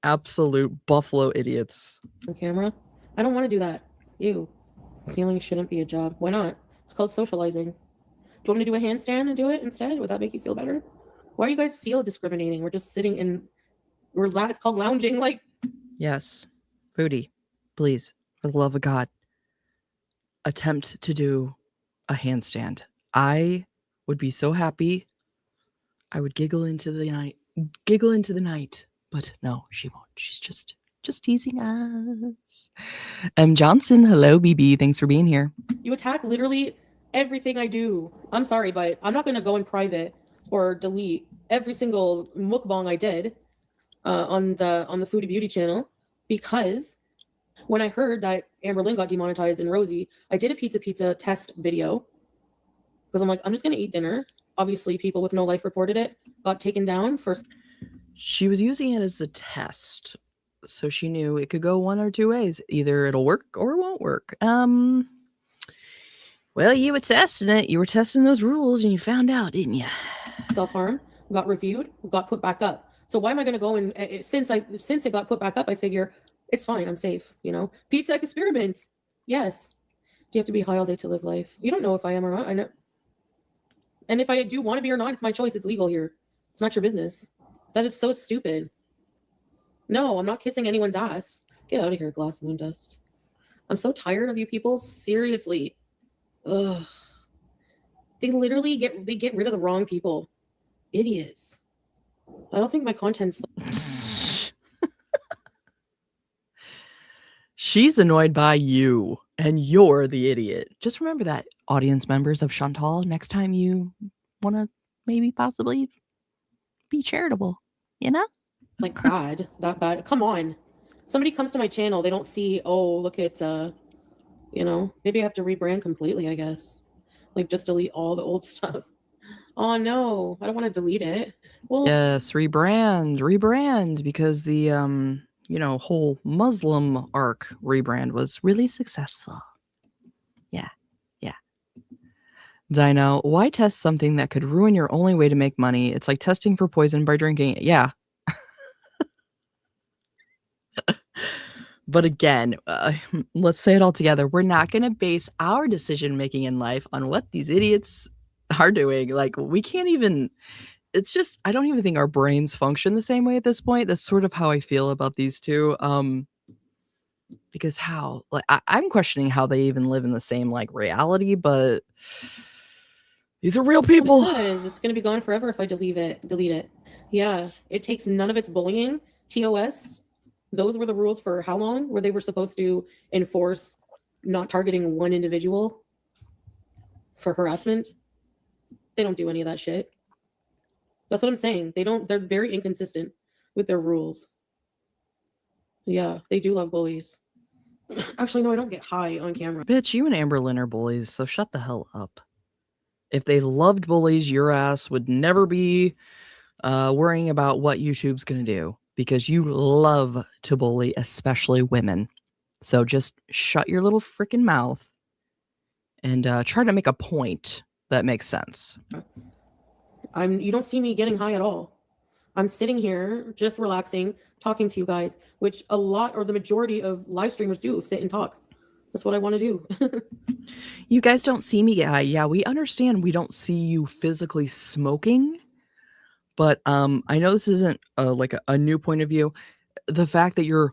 absolute buffalo idiots. On camera. I don't want to do that. Ew. Stealing shouldn't be a job. Why not? It's called socializing. Do you want me to do a handstand and do it instead? Would that make you feel better? Why are you guys seal discriminating? We're just sitting in, it's called lounging. Like, yes, Foodie, please, for the love of God, attempt to do a handstand. I would be so happy. I would giggle into the night, but no, she won't. She's just teasing us. M. Johnson, hello, BB. Thanks for being here. you attack literally everything I do. I'm sorry, but I'm not going to go in private or delete every single mukbang I did on the Foodie Beauty channel, because when I heard that Amber Lynn got demonetized and Rosie, I did a pizza test video because I'm like, I'm just going to eat dinner. Obviously, people with no life reported it, got taken down for. She was using it as a test, so she knew it could go one or two ways. Either it'll work or it won't work. Well, you were testing it. You were testing those rules, and you found out, didn't you? Self-harm, got reviewed, got put back up. So why am I going to go and since it got put back up, I figure it's fine. I'm safe. You know, pizza experiments. Yes. Do you have to be high all day to live life? You don't know if I am or not. I know. And if I do want to be or not, it's my choice. It's legal here. It's not your business. That is so stupid. No, I'm not kissing anyone's ass. Get out of here, glass moon dust. I'm so tired of you people. Seriously. Ugh. They literally get rid of the wrong people. Idiots. I don't think my content's She's annoyed by you, and you're the idiot. Just remember that, audience members of Chantal, next time you want to maybe possibly be charitable, you know? Like bad, that bad. Come on. Somebody comes to my channel, they don't see, oh, look at, you know, maybe I have to rebrand completely, I guess. Like just delete all the old stuff. Oh no, I don't want to delete it. Well, Yes, rebrand, because the whole Muslim arc rebrand was really successful. Yeah. Dino, why test something that could ruin your only way to make money? It's like testing for poison by drinking it. Yeah. But again, let's say it all together. We're not going to base our decision making in life on what these idiots are doing. Like, we can't even, it's just, I don't even think our brains function the same way at this point. That's sort of how I feel about these two. Because how, like, I'm questioning how they even live in the same like reality, but these are real people. because it's going to be gone forever if I delete it. Yeah, it takes none of its bullying. TOS, those were the rules for how long? Where they were supposed to enforce not targeting one individual for harassment. They don't do any of that shit. That's what I'm saying. They're very inconsistent with their rules. Yeah, they do love bullies. Actually, no, I don't get high on camera. Bitch, you and Amberlynn are bullies, so shut the hell up. If they loved bullies, your ass would never be worrying about what YouTube's going to do, because you love to bully, especially women. So just shut your little freaking mouth and try to make a point that makes sense. You don't see me getting high at all. I'm sitting here just relaxing, talking to you guys, which a lot or the majority of live streamers do, sit and talk. That's what I want to do. You guys don't see me get high. Yeah, we understand we don't see you physically smoking, but I know this isn't like a new point of view. The fact that you're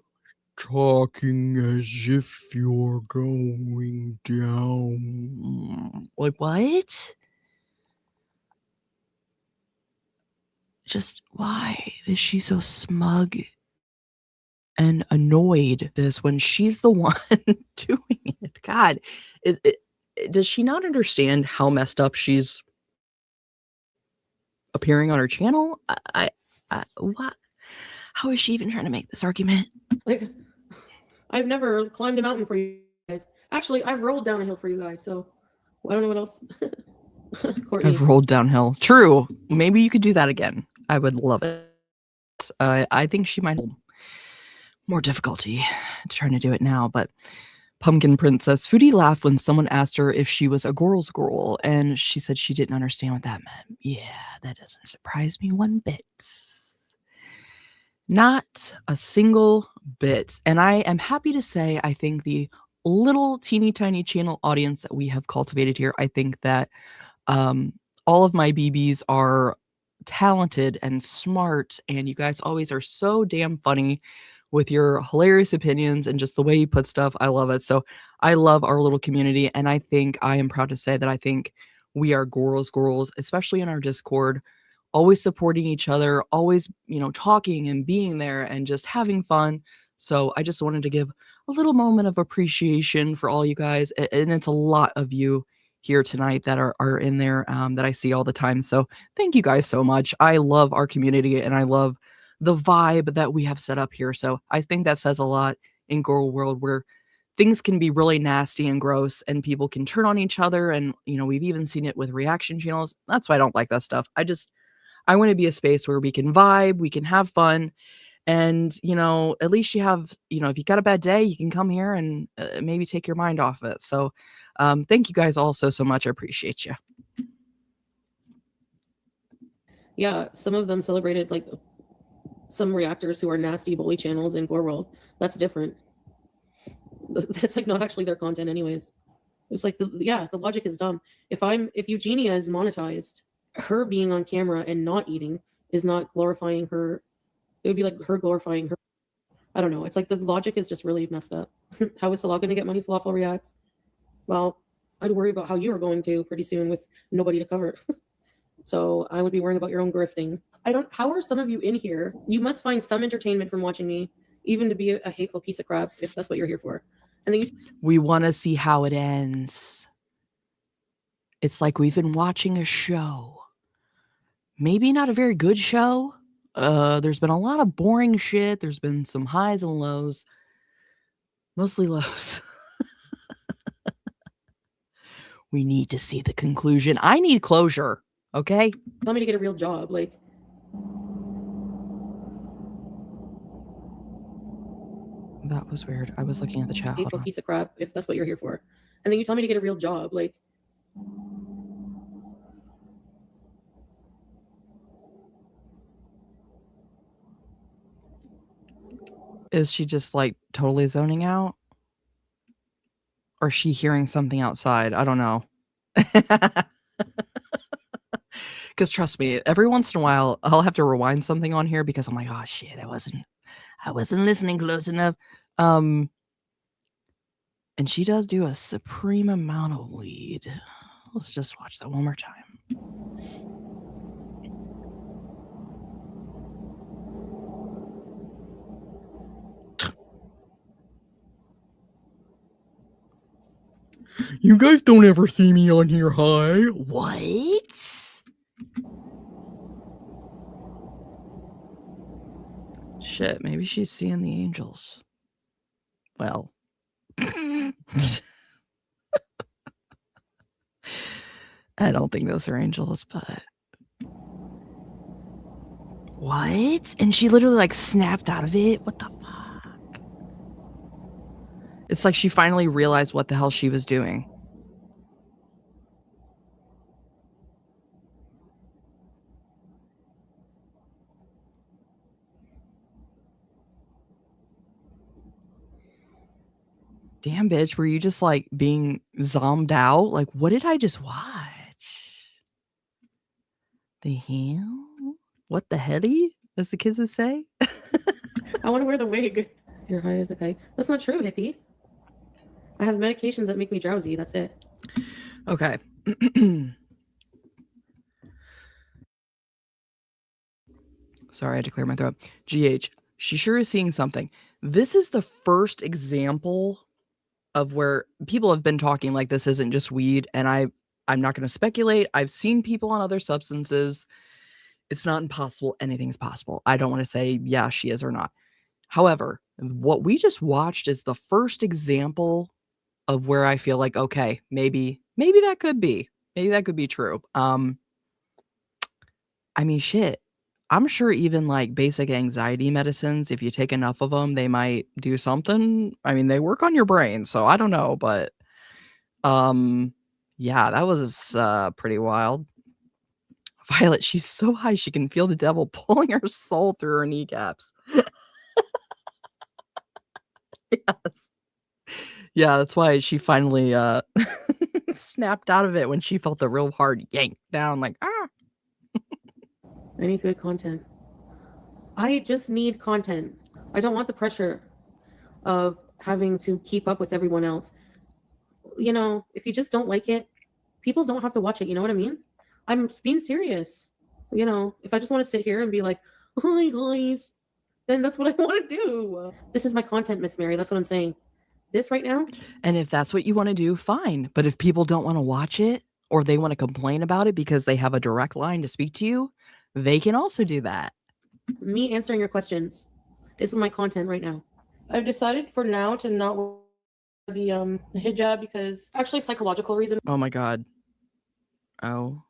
talking as if you're going down. Like, what? Just why is she so smug and annoyed this when she's the one doing it? God, does she not understand how messed up she's appearing on her channel? What? How is she even trying to make this argument? Like, I've never climbed a mountain for you guys. Actually, I've rolled down a hill for you guys, so I don't know what else. Courtney. I've rolled downhill. True. Maybe you could do that again. I would love it. I think she might have more difficulty trying to do it now, but Pumpkin Princess Foodie laughed when someone asked her if she was a girl's girl, and she said she didn't understand what that meant. Yeah, that doesn't surprise me one bit. Not a single bit. And I am happy to say, I think the little teeny tiny channel audience that we have cultivated here, I think that all of my BBs are talented and smart, and you guys always are so damn funny with your hilarious opinions and just the way you put stuff. I love it. So I love our little community, and I think I am proud to say that I think we are girls, especially in our Discord, always supporting each other, always, talking and being there and just having fun. So I just wanted to give a little moment of appreciation for all you guys, and it's a lot of you here tonight that are in there that I see all the time. So thank you guys so much. I love our community, and I love the vibe that we have set up here. So I think that says a lot in Girl World, where things can be really nasty and gross and people can turn on each other. And, we've even seen it with reaction channels. That's why I don't like that stuff. I want to be a space where we can vibe, we can have fun. And, at least you have, if you got a bad day, you can come here and maybe take your mind off it. So thank you guys all so much. I appreciate you. Yeah, some of them celebrated like some reactors who are nasty bully channels in Gore World. That's different. That's like not actually their content anyways. It's like, the logic is dumb. If Eugenia is monetized, her being on camera and not eating is not glorifying her. It would be like her glorifying her. I don't know. It's like the logic is just really messed up. How is Salah going to get money? Falafel reacts. Well, I'd worry about how you are going to pretty soon with nobody to cover it. So I would be worrying about your own grifting. How are some of you in here? You must find some entertainment from watching me even to be a hateful piece of crap, if that's what you're here for. And then you We want to see how it ends. It's like we've been watching a show. Maybe not a very good show. There's been a lot of boring shit. There's been some highs and lows. Mostly lows. We need to see the conclusion. I need closure. Okay? tell me to get a real job. Like, that was weird. I was looking at the chat. Hold hateful on. piece of crap, if that's what you're here for. And then you tell me to get a real job. Like, Is she just like totally zoning out? Or is she hearing something outside? I don't know. Because trust me, every once in a while, I'll have to rewind something on here because I'm like, oh shit, I wasn't listening close enough. And she does do a supreme amount of weed. Let's just watch that one more time. You guys don't ever see me on here high. What? Shit, maybe she's seeing the angels. Well. I don't think those are angels, but... What? And she literally like snapped out of it? What the fuck? It's like she finally realized what the hell she was doing. Damn, bitch, were you just like being zombed out? Like, what did I just watch? The hell? What the helly? As the kids would say? I want to wear the wig. You're high as a kite. That's not true, hippie. I have medications that make me drowsy. That's it. Okay. Sorry, I had to clear my throat. GH, she sure is seeing something. This is the first example of where people have been talking like this isn't just weed, and I'm not going to speculate. I've seen people on other substances. It's not impossible. Anything's possible. I don't want to say, yeah, she is or not. However, what we just watched is the first example of where I feel like, okay, maybe that could be. Maybe that could be true. I mean, shit. I'm sure even like basic anxiety medicines, if you take enough of them, they might do something. I mean, they work on your brain, so I don't know, but yeah, that was pretty wild. Violet, she's so high she can feel the devil pulling her soul through her kneecaps. Yes. Yeah, that's why she finally snapped out of it when she felt the real hard yank down, like, ah. I need good content. I just need content. I don't want the pressure of having to keep up with everyone else. You know, if you just don't like it, people don't have to watch it. You know what I mean? I'm being serious. You know, if I just want to sit here and be like, hi guys, then that's what I want to do. This is my content, Miss Mary. That's what I'm saying. This right now. And if that's what you want to do, fine. But if people don't want to watch it or they want to complain about it because they have a direct line to speak to you, they can also do that. Me answering your questions. This is my content right now. I've decided for now to not wear the hijab because actually psychological reason. Oh my God. Oh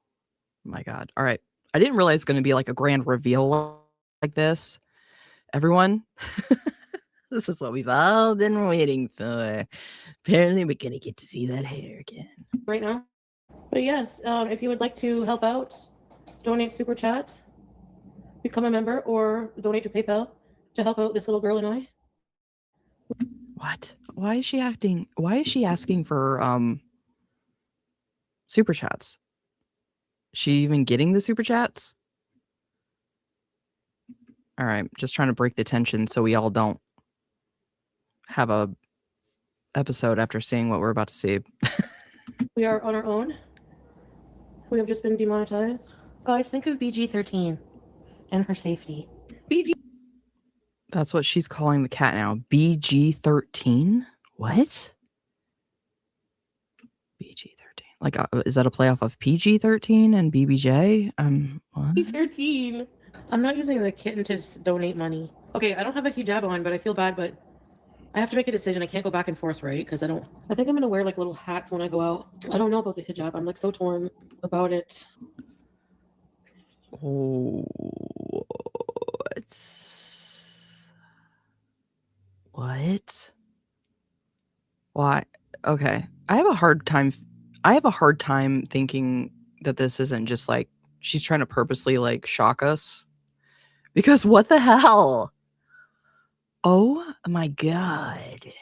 my God. All right. I didn't realize it's going to be like a grand reveal like this. Everyone, this is what we've all been waiting for. Apparently we're going to get to see that hair again. Right now. But yes, if you would like to help out, donate super chat, become a member, or donate to PayPal to help out this little girl and I. What? Why is she asking for super chats? She even getting the super chats? All right, just trying to break the tension so we all don't have a episode after seeing what we're about to see. We are on our own. We have just been demonetized. Guys, think of BG-13 and her safety. BG. That's what she's calling the cat now. BG-13? What? BG-13. Like, is that a playoff of PG-13 and BBJ? What? 13. I'm not using the kitten to donate money. Okay, I don't have a hijab on, but I feel bad, but I have to make a decision. I can't go back and forth, right? Because I think I'm gonna wear like little hats when I go out. I don't know about the hijab. I'm like so torn about it. Oh, what? Why? Okay. I have a hard time thinking that this isn't just like she's trying to purposely like shock us. Because what the hell? Oh my god.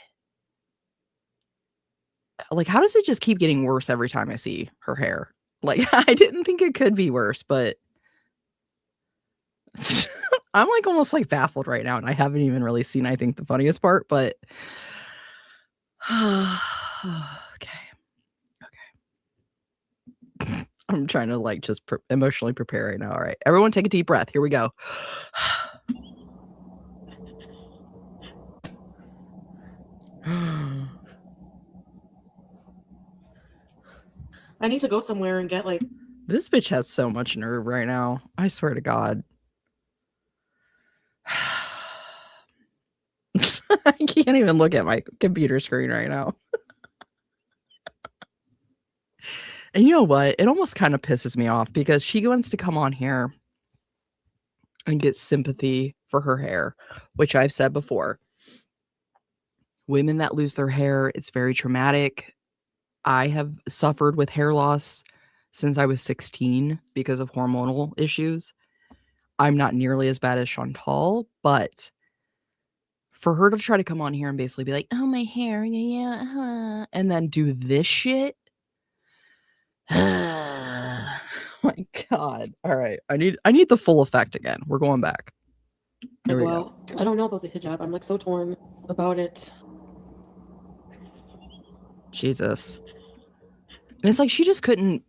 Like, how does it just keep getting worse every time I see her hair? Like, I didn't think it could be worse, but I'm like almost like baffled right now, and I haven't even really seen, I think, the funniest part, but okay. I'm trying to like just emotionally prepare right now. All right, everyone take a deep breath. Here we go. I need to go somewhere and get like. This bitch has so much nerve right now. I swear to God. I can't even look at my computer screen right now. And you know what? It almost kind of pisses me off because she wants to come on here and get sympathy for her hair, which I've said before. Women that lose their hair, it's very traumatic. I have suffered with hair loss since I was 16 because of hormonal issues. I'm not nearly as bad as Chantal, but for her to try to come on here and basically be like, oh, my hair, yeah, and then do this shit. My God. All right. I need the full effect again. We're going back. Here we go. I don't know about the hijab. I'm like so torn about it. Jesus. And it's like she just couldn't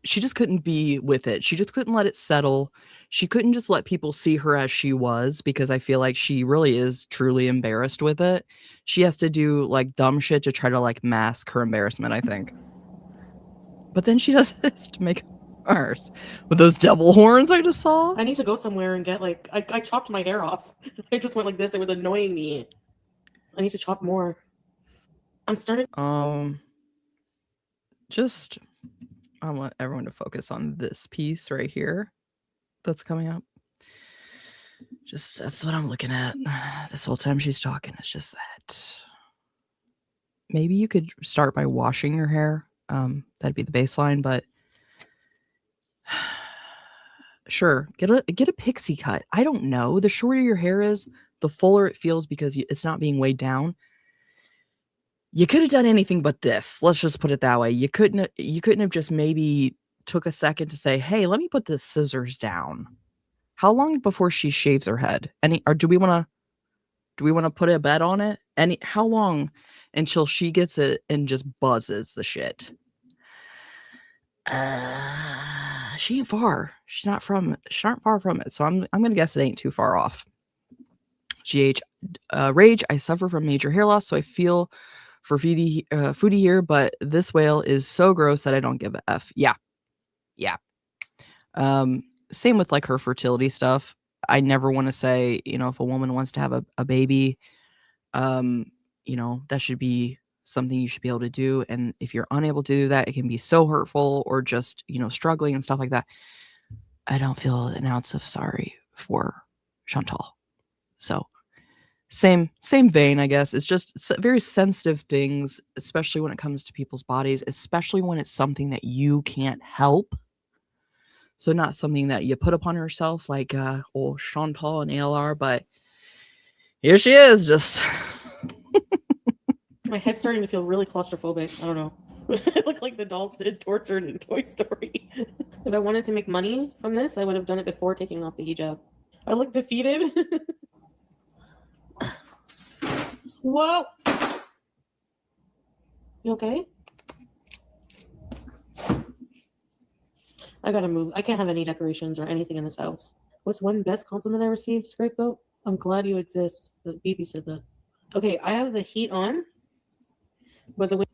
be with it. She just couldn't let it settle. She couldn't just let people see her as she was, because I feel like she really is truly embarrassed with it. She has to do like dumb shit to try to like mask her embarrassment, I think. But then she does this to make it worse. With those devil horns I just saw. I need to go somewhere and get like I chopped my hair off. I just went like this. It was annoying me. I need to chop more. I'm starting. Just I want everyone to focus on this piece right here that's coming up. Just that's what I'm looking at this whole time she's talking. It's just that. Maybe you could start by washing your hair. That'd be the baseline, but sure, get a pixie cut. I don't know. The shorter your hair is, the fuller it feels because it's not being weighed down. You could have done anything but this. Let's just put it that way. You couldn't have just maybe took a second to say, hey, let me put the scissors down. How long before she shaves her head? Or do we want to put a bet on it? How long until she gets it and just buzzes the shit? She ain't far. She's not far from it. So I'm gonna guess it ain't too far off. GH Rage, I suffer from major hair loss, so I feel for Foodie here, but this whale is so gross that I don't give a F. Yeah. Same with like her fertility stuff. I never want to say, if a woman wants to have a baby, that should be something you should be able to do. And if you're unable to do that, it can be so hurtful, or just, struggling and stuff like that. I don't feel an ounce of sorry for Chantal. So same vein, I guess. It's just very sensitive things, especially when it comes to people's bodies, especially when it's something that you can't help. So not something that you put upon yourself like old Chantal and ALR, but here she is, just... My head's starting to feel really claustrophobic. I don't know. I look like the doll Sid tortured in Toy Story. If I wanted to make money from this, I would have done it before taking off the hijab. I look defeated. Whoa! You okay? I gotta move. I can't have any decorations or anything in this house. What's one best compliment I received, Scapegoat? I'm glad you exist. The BB said that. Okay, I have the heat on. But the way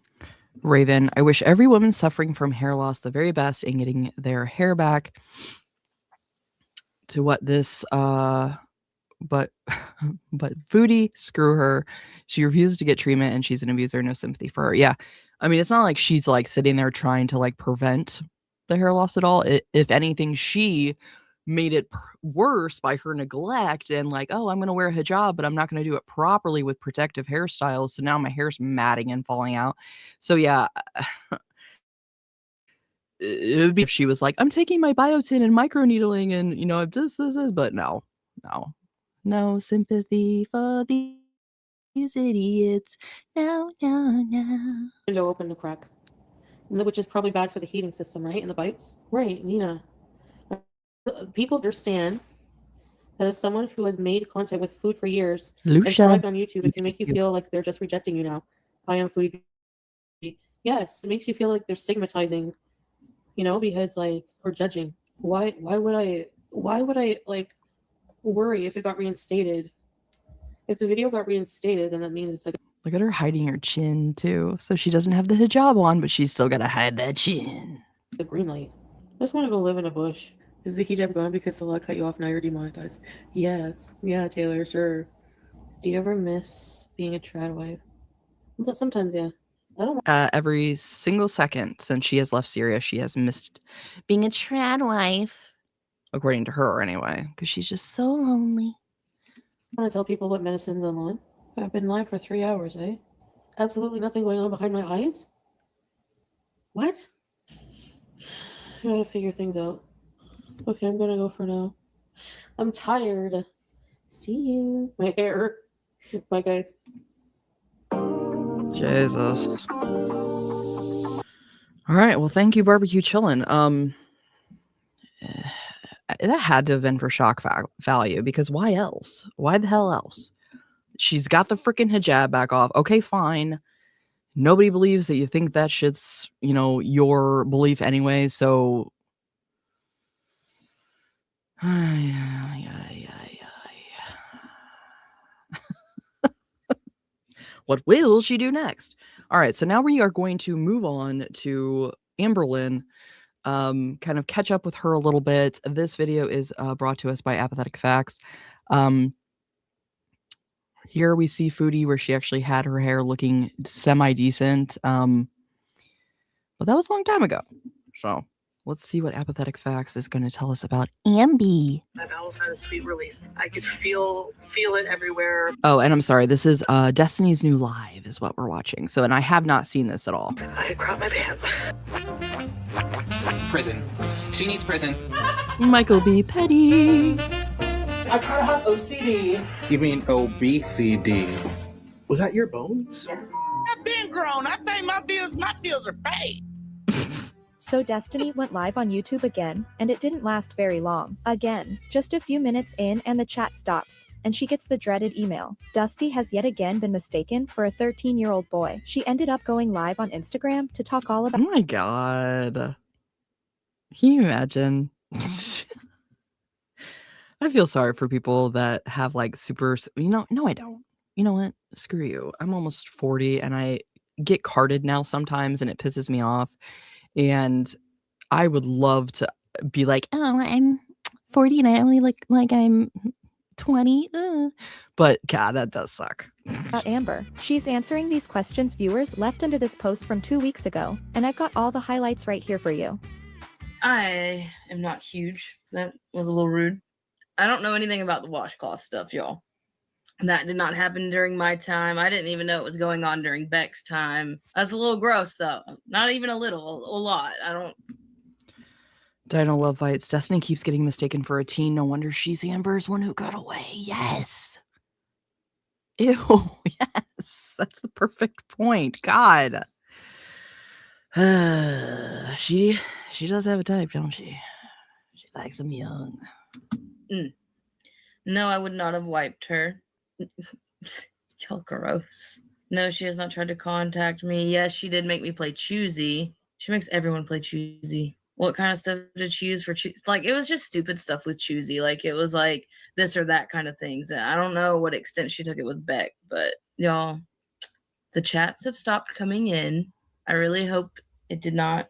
Raven, I wish every woman suffering from hair loss the very best in getting their hair back to what this but Foodie, screw her. She refuses to get treatment and she's an abuser. No sympathy for her. Yeah. I mean, it's not like she's like sitting there trying to like prevent the hair loss at all. If anything, she made it worse by her neglect and like, oh, I'm going to wear a hijab, but I'm not going to do it properly with protective hairstyles. So now my hair's matting and falling out. So yeah, it would be if she was like, I'm taking my biotin and microneedling and, you know, this, but no. No sympathy for these idiots. No. window open to crack, which is probably bad for the heating system, right? And the pipes. Right, Nina. People understand that as someone who has made content with food for years and Lucia. thrived on YouTube, it can make you feel like they're just rejecting you now. I am foodie. Yes, it makes you feel like they're stigmatizing, you know, because like, or judging. Why would I like worry if it got reinstated? If the video got reinstated, then that means it's like Look at her hiding her chin too. So she doesn't have the hijab on, but she's still gotta hide that chin. a green light. I just want to go live in a bush. Is the hijab gone because Salah cut you off? Now you're demonetized. Yes. Yeah, Taylor, sure. Do you ever miss being a trad wife? But sometimes, yeah. I don't Every single second since she has left Syria, she has missed being a trad wife, according to her anyway, because she's just so lonely. want to tell people what medicines I'm on. I've been live for 3 hours, eh? Absolutely nothing going on behind my eyes? What? I gotta figure things out. Okay, I'm gonna go for now. I'm tired. See you. My hair. Bye, guys. Jesus. All right. Well, thank you, Barbecue Chillin'. That had to have been for shock value because why else? Why the hell else? She's got the freaking hijab back off. Okay, fine. Nobody believes that you think that shit's, you know, your belief anyway. So, what will she do next? All right, so now we are going to move on to Amberlynn, kind of catch up with her a little bit. This video is brought to us by Apathetic Facts. Here we see Foodie where she actually had her hair looking semi-decent, but that was a long time ago. So let's see what Apathetic Facts is going to tell us about Ambi. My bowels had a sweet release. I could feel it everywhere. Oh, and I'm sorry. This is Destiny's New Live is what we're watching. So, and I have not seen this at all. I crop my pants. Prison. She needs prison. Michael B. Petty. I kind of have OCD. You mean obesity? Was that your bones? I've been grown. I pay my bills. My bills are paid. So Destiny went live on YouTube again, and it didn't last very long. Again, just a few minutes in and the chat stops, and she gets the dreaded email. Dusty has yet again been mistaken for a 13-year-old boy. She ended up going live on Instagram to talk all about— Oh my God. Can you imagine? I feel sorry for people that have like super, no, I don't. You know what? Screw you. I'm almost 40 and I get carded now sometimes and it pisses me off. And I would love to be like, oh, I'm 40 and I only look like I'm 20. But God, that does suck. Amber. She's answering these questions viewers left under this post from 2 weeks ago, and I've got all the highlights right here for you. I am not huge. That was a little rude. I don't know anything about the washcloth stuff, y'all. That did not happen during my time. I didn't even know it was going on during Beck's time. That's a little gross, though. Not even a little, a lot. I don't... Dino Love Bites. Destiny keeps getting mistaken for a teen. No wonder she's Amber's one who got away. Yes. Ew. Yes. That's the perfect point. God. She does have a type, don't she? She likes them young. No, I would not have wiped her. Y'all gross. No, she has not tried to contact me. Yes, she did make me play Choosy. She makes everyone play Choosy. what kind of stuff did she use for like it was just stupid stuff with Choosy. Like it was like this or that kind of things. And I don't know what extent she took it with Beck, but y'all, the chats have stopped coming in. I really hope it did not.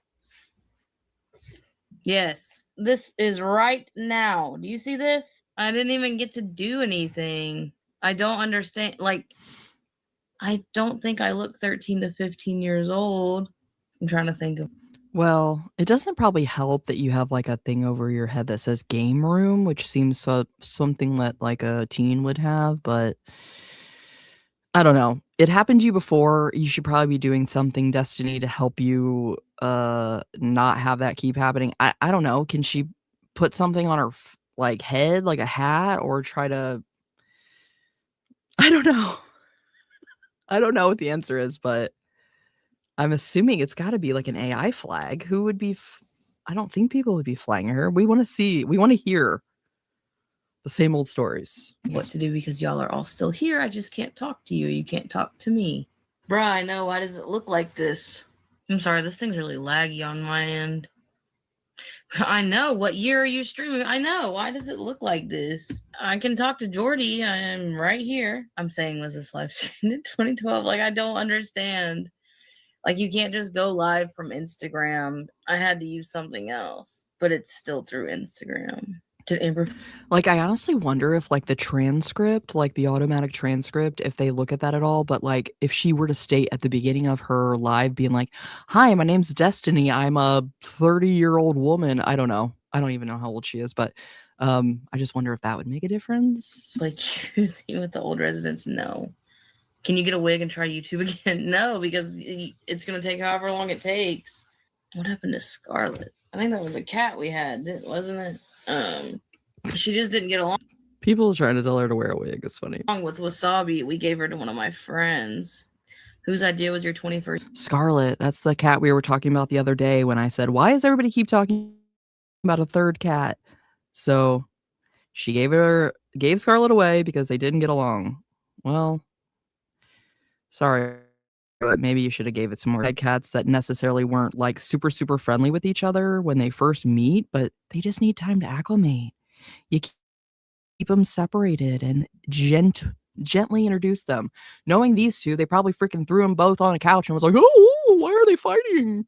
Yes, this is right now. Do you see this? I didn't even get to do anything. I don't understand. Like, I don't think I look 13 to 15 years old. I'm trying to think of. Well, it doesn't probably help that you have like a thing over your head that says game room, which seems something that like a teen would have, but I don't know. It happened to you before. You should probably be doing something, Destiny, to help you not have that keep happening. I don't know. Can she put something on her like head, like a hat, or try to I don't know. I don't know what the answer is, but I'm assuming it's got to be like an AI flag. Who would be I don't think people would be flagging her. We want to hear the same old stories. What to do because y'all are all still here. I just can't talk to you. You can't talk to me. Bruh, I know. Why does it look like this? I'm sorry. This thing's really laggy on my end. I know. What year are you streaming? I know. Why does it look like this? I can talk to Jordy. I am right here. I'm saying was this live stream in 2012? Like, I don't understand. Like, you can't just go live from Instagram. I had to use something else, but it's still through Instagram. Like, I honestly wonder if like the transcript, like the automatic transcript, if they look at that at all. But like if she were to state at the beginning of her live being like, hi, my name's Destiny, I'm a 30-year-old woman. I don't know. I don't even know how old she is, but I just wonder if that would make a difference. Like choosing with the old residents, no. Can you get a wig and try YouTube again? No, because it's going to take however long it takes. What happened to Scarlet? I think that was a cat we had, wasn't it? She just didn't get along. People trying to tell her to wear a wig is funny. With Wasabi, we gave her to one of my friends. Whose idea was your 21st? Scarlet, that's the cat we were talking about the other day when I said, why does everybody keep talking about a third cat? So she gave Scarlet away because they didn't get along. Well, sorry, but maybe you should have gave it some more. Had cats that necessarily weren't like super, super friendly with each other when they first meet, but they just need time to acclimate. You keep them separated and gently introduce them. Knowing these two, they probably freaking threw them both on a couch and was like, oh, why are they fighting?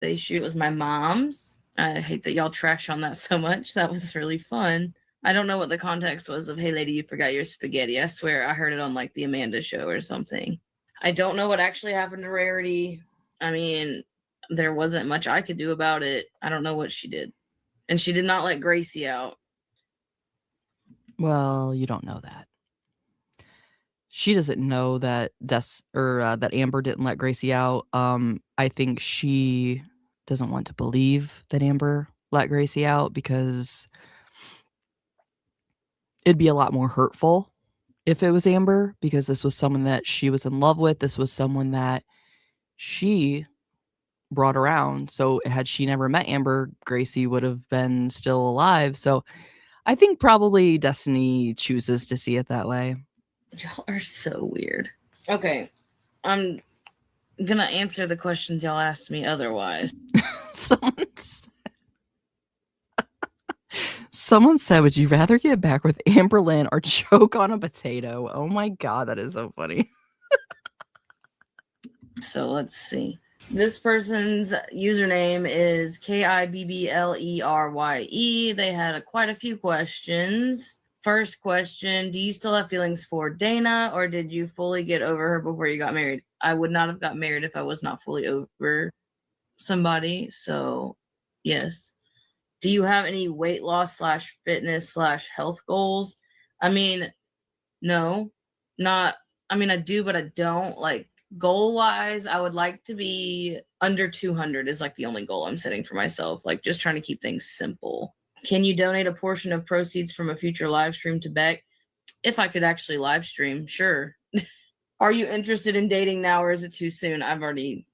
The issue was my mom's. I hate that y'all trash on that so much. That was really fun. I don't know what the context was of, hey, lady, you forgot your spaghetti. I swear I heard it on like the Amanda show or something. I don't know what actually happened to Rarity. I mean, there wasn't much I could do about it. I don't know what she did. And she did not let Gracie out. Well, you don't know that. She doesn't know that that Amber didn't let Gracie out. I think she doesn't want to believe that Amber let Gracie out because it'd be a lot more hurtful if it was Amber, because this was someone that she was in love with. This was someone that she brought around. So had she never met Amber, Gracie would have been still alive. So I think probably Destiny chooses to see it that way. Y'all are so weird. Okay. I'm gonna answer the questions y'all asked me otherwise. Someone said, would you rather get back with Amberlynn or choke on a potato? Oh my god, that is so funny. So let's see. This person's username is KIBBLERYE. They had quite a few questions. First question, do you still have feelings for Dana, or did you fully get over her before you got married? I would not have got married if I was not fully over somebody, so yes. Do you have any weight loss / fitness / health goals? I mean, no, not, I mean, I do, but I don't. Like, goal-wise, I would like to be under 200 is like the only goal I'm setting for myself. Like, just trying to keep things simple. Can you donate a portion of proceeds from a future live stream to Beck? If I could actually live stream, sure. Are you interested in dating now, or is it too soon? I've already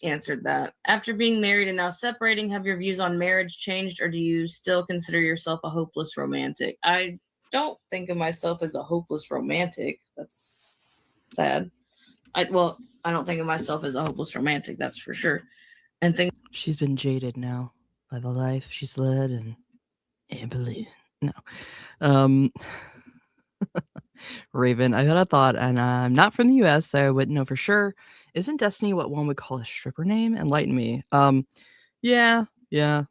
answered that. After being married and now separating, have your views on marriage changed, or do you still consider yourself a hopeless romantic? I don't think of myself as a hopeless romantic. That's sad. I don't think of myself as a hopeless romantic, that's for sure. And she's been jaded now. by the life she's led and Amberlynn. No. Raven, I had a thought, and I'm not from the US, so I wouldn't know for sure. Isn't Destiny what one would call a stripper name? Enlighten me. Yeah, yeah.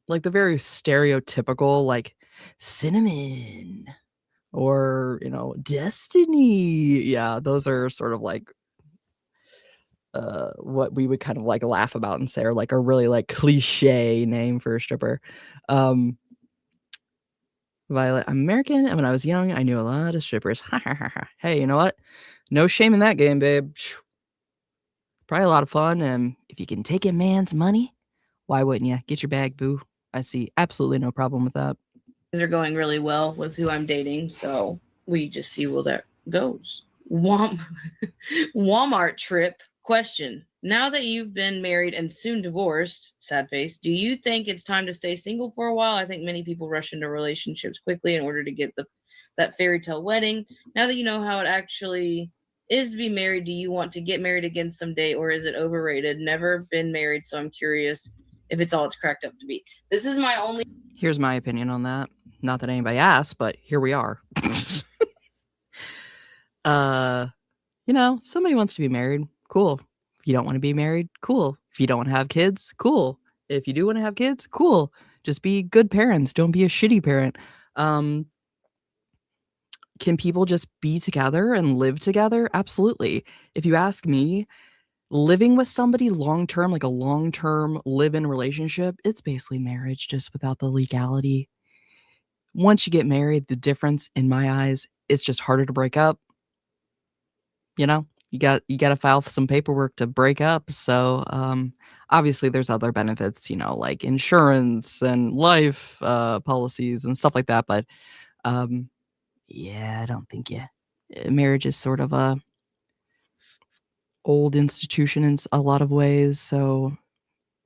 Like the very stereotypical, like Cinnamon or, Destiny. Yeah, those are sort of like what we would kind of like laugh about and say are like a really like cliche name for a stripper. Violet, I'm American, and when I was young, I knew a lot of strippers. Hey, you know what? No shame in that game, babe. Probably a lot of fun, and if you can take a man's money, why wouldn't you? Get your bag, boo. I see absolutely no problem with that. Things are going really well with who I'm dating, so we just see where that goes. Walmart trip question. Now that you've been married and soon divorced, sad face, do you think it's time to stay single for a while? I think many people rush into relationships quickly in order to get that fairy tale wedding. Now that you know how it actually is to be married, do you want to get married again someday, or is it overrated? Never been married, so I'm curious if it's all it's cracked up to be. This is my only... Here's my opinion on that. Not that anybody asked, but here we are. Somebody wants to be married, cool. If you don't want to be married, cool. If you don't want to have kids, cool. If you do want to have kids, cool. Just be good parents. Don't be a shitty parent. Can people just be together and live together? Absolutely. If you ask me, living with somebody long-term, like a long-term live-in relationship, it's basically marriage, just without the legality. Once you get married, the difference in my eyes, it's just harder to break up. You got to file some paperwork to break up. So obviously there's other benefits, like insurance and life policies and stuff like that. But yeah, I don't think marriage is sort of a old institution in a lot of ways. So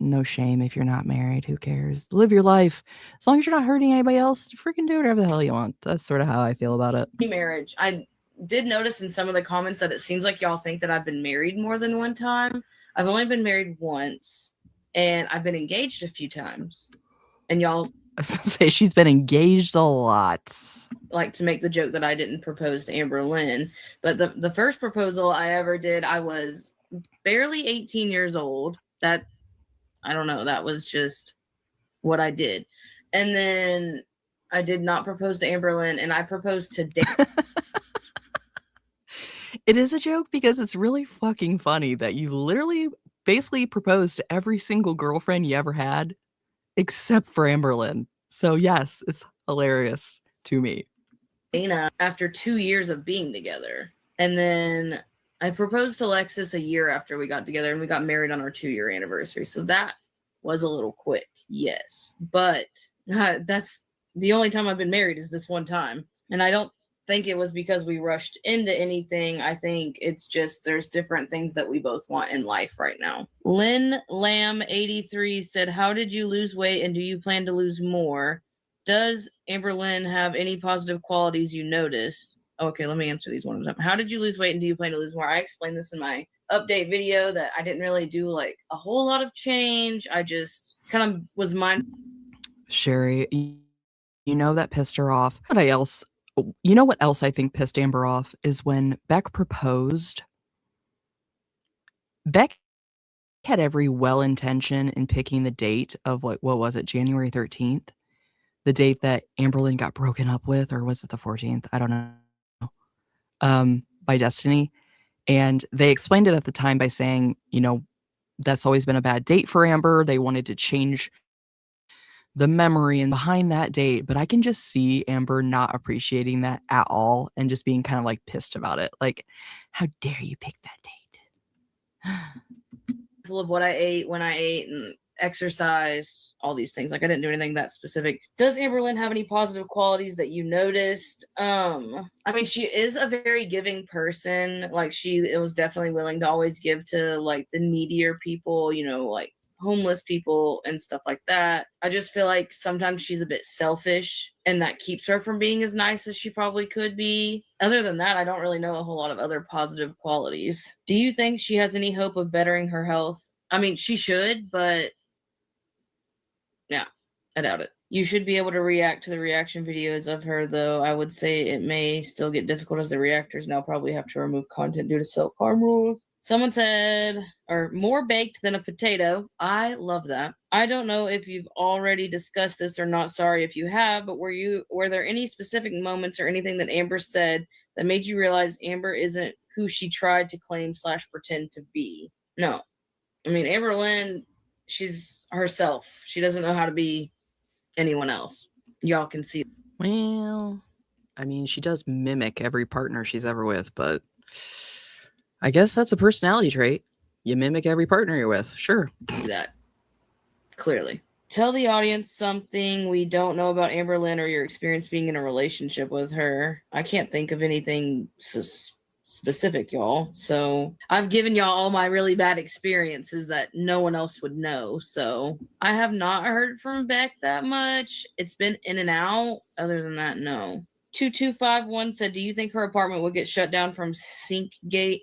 no shame if you're not married. Who cares? Live your life. As long as you're not hurting anybody else, freaking do whatever the hell you want. That's sort of how I feel about it. Marriage. I did notice in some of the comments that it seems like y'all think that I've been married more than one time. I've only been married once, and I've been engaged a few times. And y'all... I was gonna say she's been engaged a lot. Like to make the joke that I didn't propose to Amberlynn, but the first proposal I ever did, I was barely 18 years old. That, I don't know, that was just what I did. And then I did not propose to Amberlynn, and I proposed to Dan. It is a joke because it's really fucking funny that you literally basically proposed to every single girlfriend you ever had except for Amberlynn. So yes, it's hilarious to me. Dana, after 2 years of being together. And then I proposed to Lexus a year after we got together, and we got married on our 2-year anniversary. So that was a little quick, yes. But that's the only time I've been married is this one time. And I don't think it was because we rushed into anything. I think it's just there's different things that we both want in life right now. Lynn Lamb 83 said, how did you lose weight, and do you plan to lose more? Does Amberlynn have any positive qualities you noticed? Okay, let me answer these one at a time. How did you lose weight, and do you plan to lose more? I explained this in my update video that I didn't really do like a whole lot of change. I just kind of was mindful. Sherry, that pissed her off. What else I think pissed Amber off is when Beck proposed. Beck had every well intention in picking the date of what was it, January 13th? The date that Amberlynn got broken up with, or was it the 14th? I don't know. By Destiny. And they explained it at the time by saying, that's always been a bad date for Amber. They wanted to change the memory and behind that date, but I can just see Amber not appreciating that at all and just being kind of like pissed about it. Like, how dare you pick that date? Of what I ate, when I ate, and exercise, all these things. Like I didn't do anything that specific. Does Amberlynn have any positive qualities that you noticed? I mean, she is a very giving person. Like it was definitely willing to always give to like the needier people, like homeless people and stuff like that. I just feel like sometimes she's a bit selfish, and that keeps her from being as nice as she probably could be. Other than that, I don't really know a whole lot of other positive qualities. Do you think she has any hope of bettering her health? I mean, she should, but I doubt it. You should be able to react to the reaction videos of her, though. I would say it may still get difficult as the reactors now probably have to remove content due to self-harm rules. Someone said, or more baked than a potato. I love that. I don't know if you've already discussed this or not. Sorry if you have, but were there any specific moments or anything that Amber said that made you realize Amber isn't who she tried to claim / pretend to be? No. I mean, Amber Lynn, she's herself. She doesn't know how to be anyone else. Y'all can see. Well, I mean, she does mimic every partner she's ever with, but I guess that's a personality trait. You mimic every partner you're with. Sure. That clearly. Tell the audience something we don't know about Amber Lynn or your experience being in a relationship with her. I can't think of anything specific, y'all. So I've given y'all all my really bad experiences that no one else would know. So I have not heard from Beck that much. It's been in and out. Other than that, no. 2251 said, do you think her apartment would get shut down from Syncgate?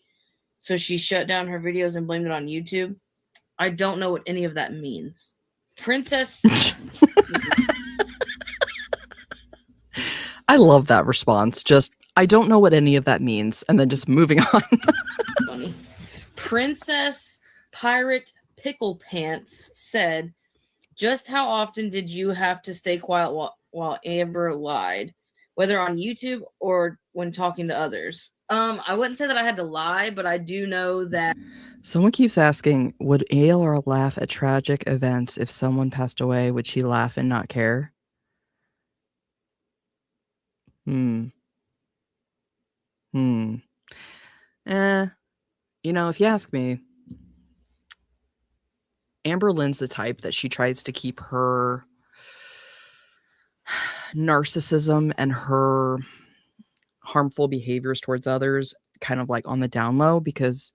So she shut down her videos and blamed it on YouTube? I don't know what any of that means. Princess. I love that response. Just, I don't know what any of that means. And then just moving on. Funny. Princess Pirate Pickle Pants said, just how often did you have to stay quiet while Amber lied? Whether on YouTube or when talking to others? I wouldn't say that I had to lie, but I do know that. Someone keeps asking, would ALR laugh at tragic events? If someone passed away, would she laugh and not care? You know, if you ask me, Amber Lynn's the type that she tries to keep her narcissism and her harmful behaviors towards others kind of like on the down low, because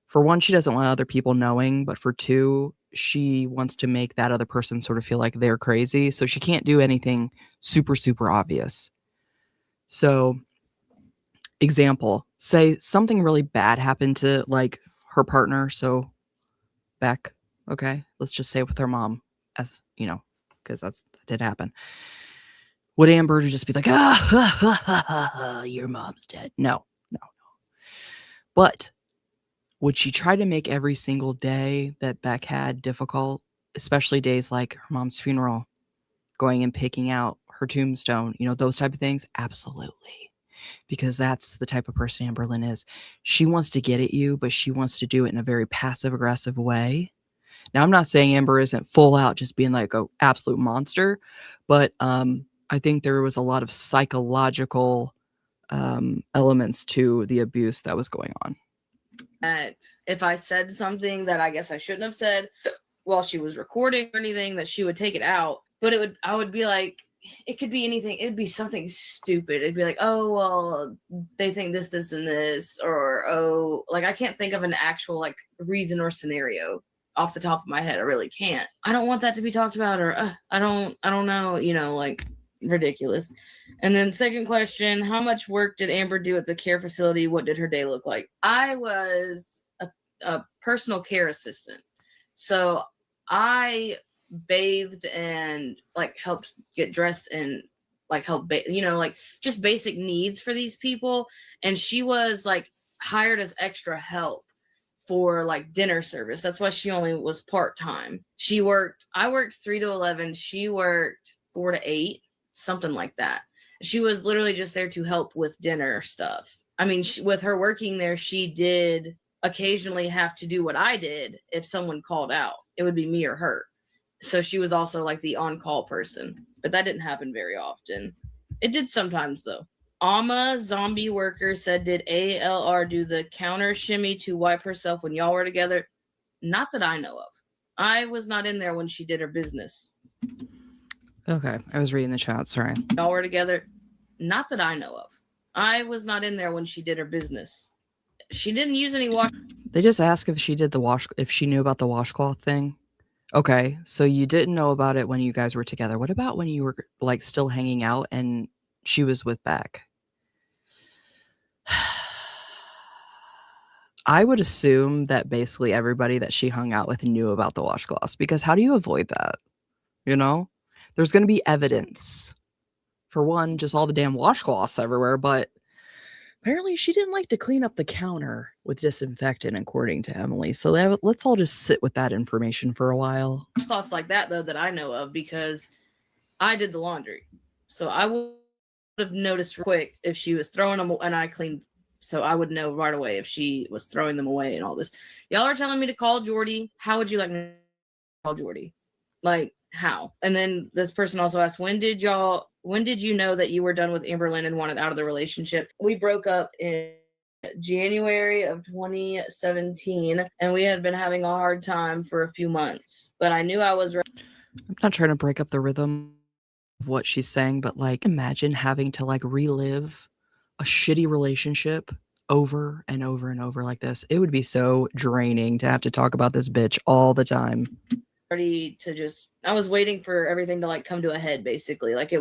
for one, she doesn't want other people knowing, but for two, she wants to make that other person sort of feel like they're crazy. So she can't do anything super, super obvious. So, example, say something really bad happened to like her partner. So Beck, okay, let's just say with her mom, as you know, because that did happen. Would Amber just be like, your mom's dead? No. But would she try to make every single day that Beck had difficult, especially days like her mom's funeral, going and picking out her tombstone, you know, those type of things? Absolutely. Because that's the type of person Amber Lynn is. She wants to get at you, but she wants to do it in a very passive-aggressive way. Now, I'm not saying Amber isn't full out just being like an absolute monster, but I think there was a lot of psychological elements to the abuse that was going on. That if I said something that I guess I shouldn't have said while she was recording or anything, that she would take it out. But I would be like, it could be anything. It'd be something stupid. It'd be like, oh, well, they think this, and this, or, oh, like I can't think of an actual like reason or scenario off the top of my head. I really can't. I don't want that to be talked about, or I don't know, you know, like ridiculous. And then second question, how much work did Amber do at the care facility? What did her day look like? I was a personal care assistant. So I bathed and like helped get dressed and like help you know, like just basic needs for these people. And she was like hired as extra help for like dinner service. That's why she only was part-time. I worked 3 to 11. She worked 4 to 8, something like that. She was literally just there to help with dinner stuff. I mean, with her working there, she did occasionally have to do what I did if someone called out. It would be me or her. So she was also like the on-call person, but that didn't happen very often. It did sometimes though. Alma Zombie Worker said, did ALR do the counter shimmy to wipe herself when y'all were together? Not that I know of. I was not in there when she did her business. Okay, I was reading the chat, sorry. Y'all were together? Not that I know of. I was not in there when she did her business. She didn't use any wash. They just asked if she did if she knew about the washcloth thing. Okay, so you didn't know about it when you guys were together. What about when you were like still hanging out and she was with Beck? I would assume that basically everybody that she hung out with knew about the washcloths, because how do you avoid that? You know? There's going to be evidence. For one, just all the damn washcloths everywhere, but apparently she didn't like to clean up the counter with disinfectant, according to Emily. So let's all just sit with that information for a while. Thoughts like that, though, that I know of, because I did the laundry. So I would have noticed quick if she was throwing them, and I cleaned. So I would know right away if she was throwing them away and all this. Y'all are telling me to call Jordy. How would you like me to call Jordy? Like, how? And then this person also asked, when did you know that you were done with Amberlynn and wanted out of the relationship? We broke up in January of 2017, and we had been having a hard time for a few months. But I knew I was I'm not trying to break up the rhythm of what she's saying, but like, imagine having to like relive a shitty relationship over and over and over like this. It would be so draining to have to talk about this bitch all the time. ready to just, I was waiting for everything to like come to a head, basically. Like it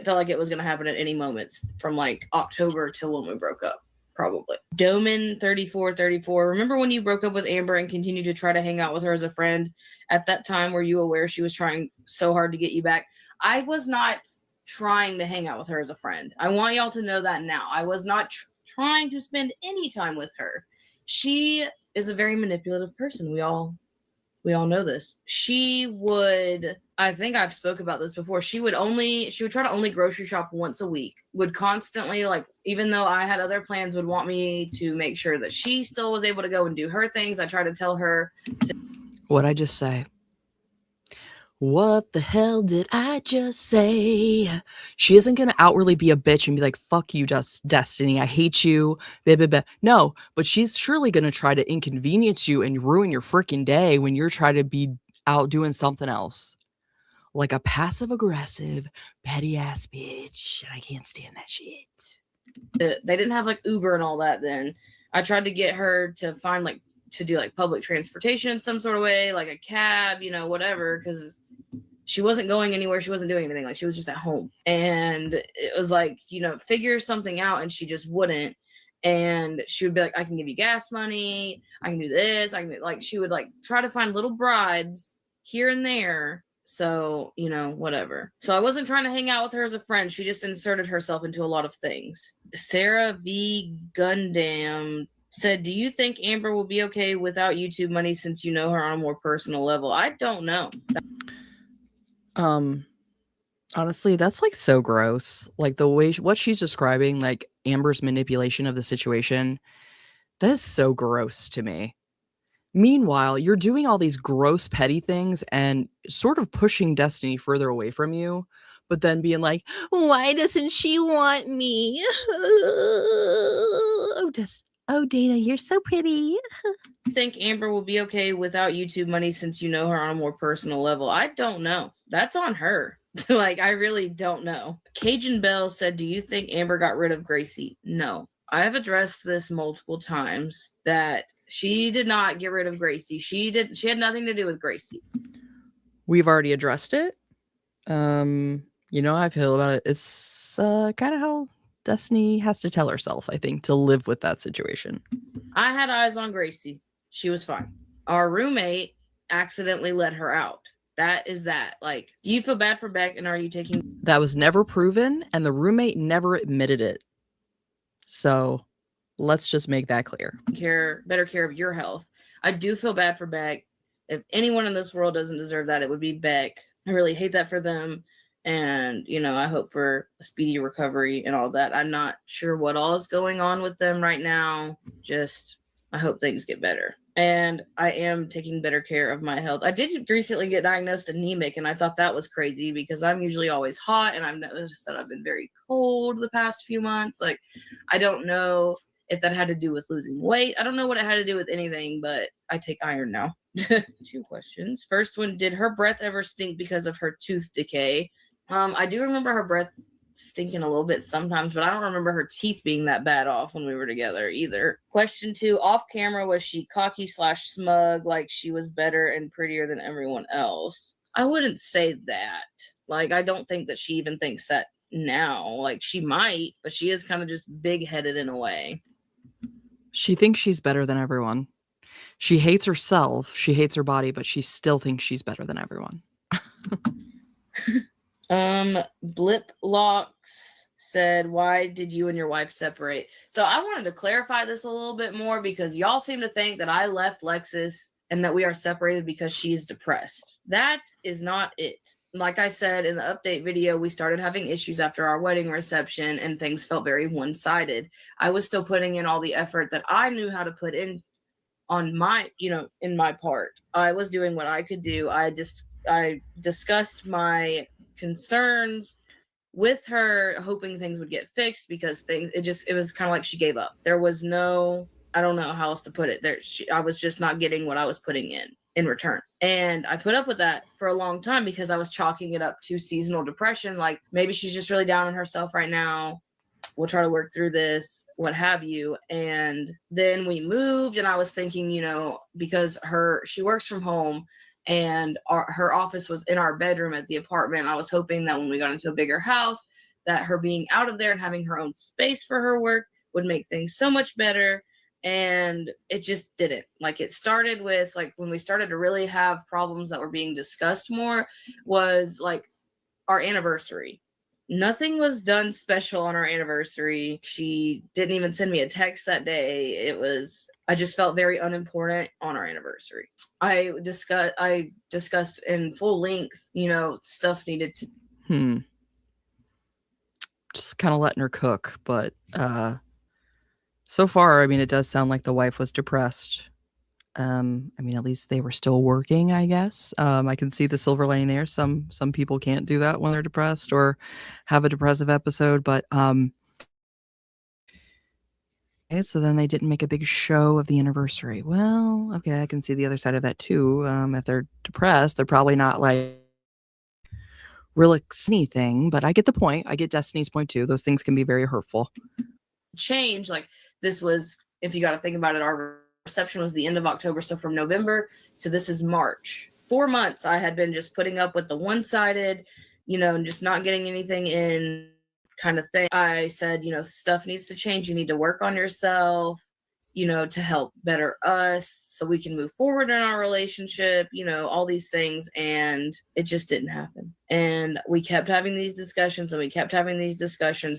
felt like it was going to happen at any moment from like October till when we broke up, probably. Doman 3434, remember when you broke up with Amber and continued to try to hang out with her as a friend? At that time, were you aware she was trying so hard to get you back? I was not trying to hang out with her as a friend. I want y'all to know that now. I was not trying to spend any time with her. She is a very manipulative person. We all know this. She would, I think I've spoke about this before. She would try to only grocery shop once a week. Would constantly, like, even though I had other plans, would want me to make sure that she still was able to go and do her things. I try to tell her What'd I just say? What the hell did I just say? She isn't going to outwardly be a bitch and be like, fuck you, Destiny. I hate you. Blah, blah, blah. No, but she's surely going to try to inconvenience you and ruin your freaking day when you're trying to be out doing something else. Like a passive aggressive, petty ass bitch. I can't stand that shit. They didn't have like Uber and all that then. I tried to get her to find like, to do like public transportation in some sort of way, like a cab, whatever, because she wasn't going anywhere. She wasn't doing anything. Like she was just at home. And it was like, figure something out. And she just wouldn't. And she would be like, I can give you gas money. I can do this. She would like try to find little bribes here and there. So, whatever. So I wasn't trying to hang out with her as a friend. She just inserted herself into a lot of things. Sarah V. Gundam said, do you think Amber will be okay without YouTube money since you know her on a more personal level? I don't know. Honestly, that's like so gross. Like the way what she's describing, like Amber's manipulation of the situation, that is so gross to me. Meanwhile, you're doing all these gross petty things and sort of pushing Destiny further away from you, but then being like, why doesn't she want me? Oh, Dana, you're so pretty. I think Amber will be okay without YouTube money since you know her on a more personal level. I don't know. That's on her. Like, I really don't know. Cajun Bell said, do you think Amber got rid of Gracie? No. I have addressed this multiple times that she did not get rid of Gracie. She had nothing to do with Gracie. We've already addressed it. How I feel about it. It's kind of how Destiny has to tell herself, I think, to live with that situation. I had eyes on Gracie. She was fine. Our roommate accidentally let her out. That is that. Like, do you feel bad for Beck, and are you taking... That was never proven, and the roommate never admitted it. So let's just make that clear. Better care of your health. I do feel bad for Beck. If anyone in this world doesn't deserve that, it would be Beck. I really hate that for them. And, I hope for a speedy recovery and all that. I'm not sure what all is going on with them right now. Just, I hope things get better. And I am taking better care of my health. I did recently get diagnosed anemic, and I thought that was crazy because I'm usually always hot, and I've noticed that I've been very cold the past few months. Like, I don't know if that had to do with losing weight. I don't know what it had to do with anything, but I take iron now. 2 questions. First one, did her breath ever stink because of her tooth decay? I do remember her breath stinking a little bit sometimes, but I don't remember her teeth being that bad off when we were together either. Question 2, off camera, was she cocky/smug, like she was better and prettier than everyone else? I wouldn't say that. Like, I don't think that she even thinks that now. Like, she might, but she is kind of just big-headed in a way. She thinks she's better than everyone. She hates herself. She hates her body, but she still thinks she's better than everyone. Blip Locks said, why did you and your wife separate? So I wanted to clarify this a little bit more because y'all seem to think that I left Lexus and that we are separated because she's depressed. That is not it. Like I said in the update video, we started having issues after our wedding reception and things felt very one-sided. I was still putting in all the effort that I knew how to put in on my, in my part. I was doing what I could do. I discussed my concerns with her, hoping things would get fixed because it was kind of like she gave up. There was no, I don't know how else to put it. I was just not getting what I was putting in return. And I put up with that for a long time because I was chalking it up to seasonal depression. Like maybe she's just really down on herself right now. We'll try to work through this, what have you. And then we moved and I was thinking, because she works from home and her office was in our bedroom at the apartment. I was hoping that when we got into a bigger house, that her being out of there and having her own space for her work would make things so much better. And it just didn't. Like it started with when we started to really have problems that were being discussed more was like our anniversary. Nothing was done special on our anniversary. She didn't even send me a text that day. I just felt very unimportant on our anniversary. I discussed in full length, stuff needed to. Just kind of letting her cook, but so far, it does sound like the wife was depressed. At least they were still working, I guess. I can see the silver lining there. Some people can't do that when they're depressed or have a depressive episode, but okay, so then they didn't make a big show of the anniversary. Well, okay, I can see the other side of that too. If they're depressed, they're probably not real anything, but I get the point. I get Destiny's point too. Those things can be very hurtful. Change, this was, if you got to think about it, our reception was the end of October. So from November to this is March. 4 months I had been just putting up with the one-sided, and just not getting anything in kind of thing. I said, stuff needs to change. You need to work on yourself, to help better us so we can move forward in our relationship, all these things. And it just didn't happen. And we kept having these discussions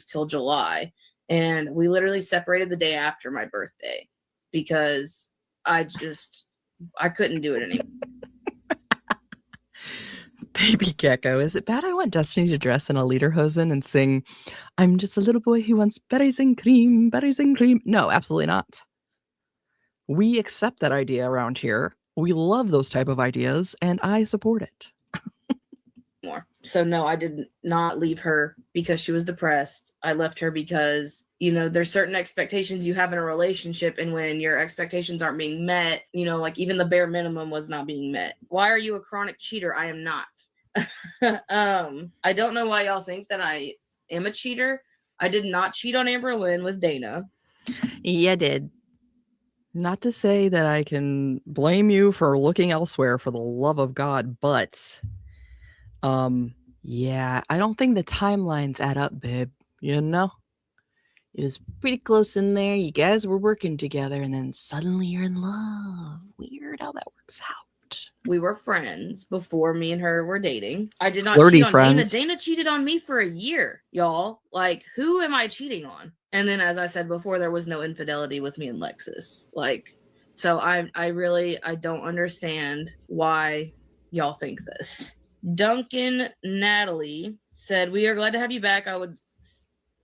till July. And we literally separated the day after my birthday because I couldn't do it anymore. Baby Gecko, is it bad I want Destiny to dress in a lederhosen and sing, I'm just a little boy who wants berries and cream, berries and cream? No, absolutely not. We accept that idea around here. We love those type of ideas, and I support it. More. So no, I did not leave her because she was depressed. I left her because, there's certain expectations you have in a relationship, and when your expectations aren't being met, even the bare minimum was not being met. Why are you a chronic cheater? I am not. I don't know why y'all think that I am a cheater. I did not cheat on Amber Lynn with Dana. Yeah, did. Not to say that I can blame you for looking elsewhere, for the love of God, but yeah, I don't think the timelines add up, babe. It was pretty close in there. You guys were working together, and then suddenly you're in love. Weird how that works out. We were friends before me and her were dating. I did not Flirty cheat on friends. Dana cheated on me for a year, y'all. Who am I cheating on? And then, as I said before, there was no infidelity with me and Lexus. So I don't understand why y'all think this. Duncan Natalie said, we are glad to have you back.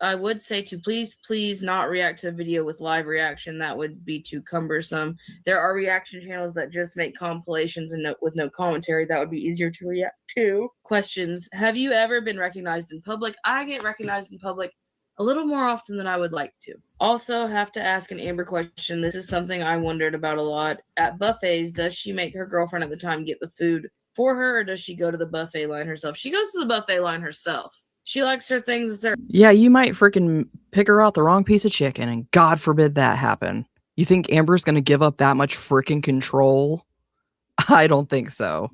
I would say to please not react to a video with live reaction. That would be too cumbersome. There are reaction channels that just make compilations and with no commentary. That would be easier to react to. Questions. Have you ever been recognized in public? I get recognized in public a little more often than I would like to. Also have to ask an Amber question. This is something I wondered about a lot. At buffets, does she make her girlfriend at the time get the food for her, or does she go to the buffet line herself? She goes to the buffet line herself. She likes her things. Yeah, you might freaking pick her out the wrong piece of chicken, and God forbid that happen. You think Amber's going to give up that much freaking control? I don't think so.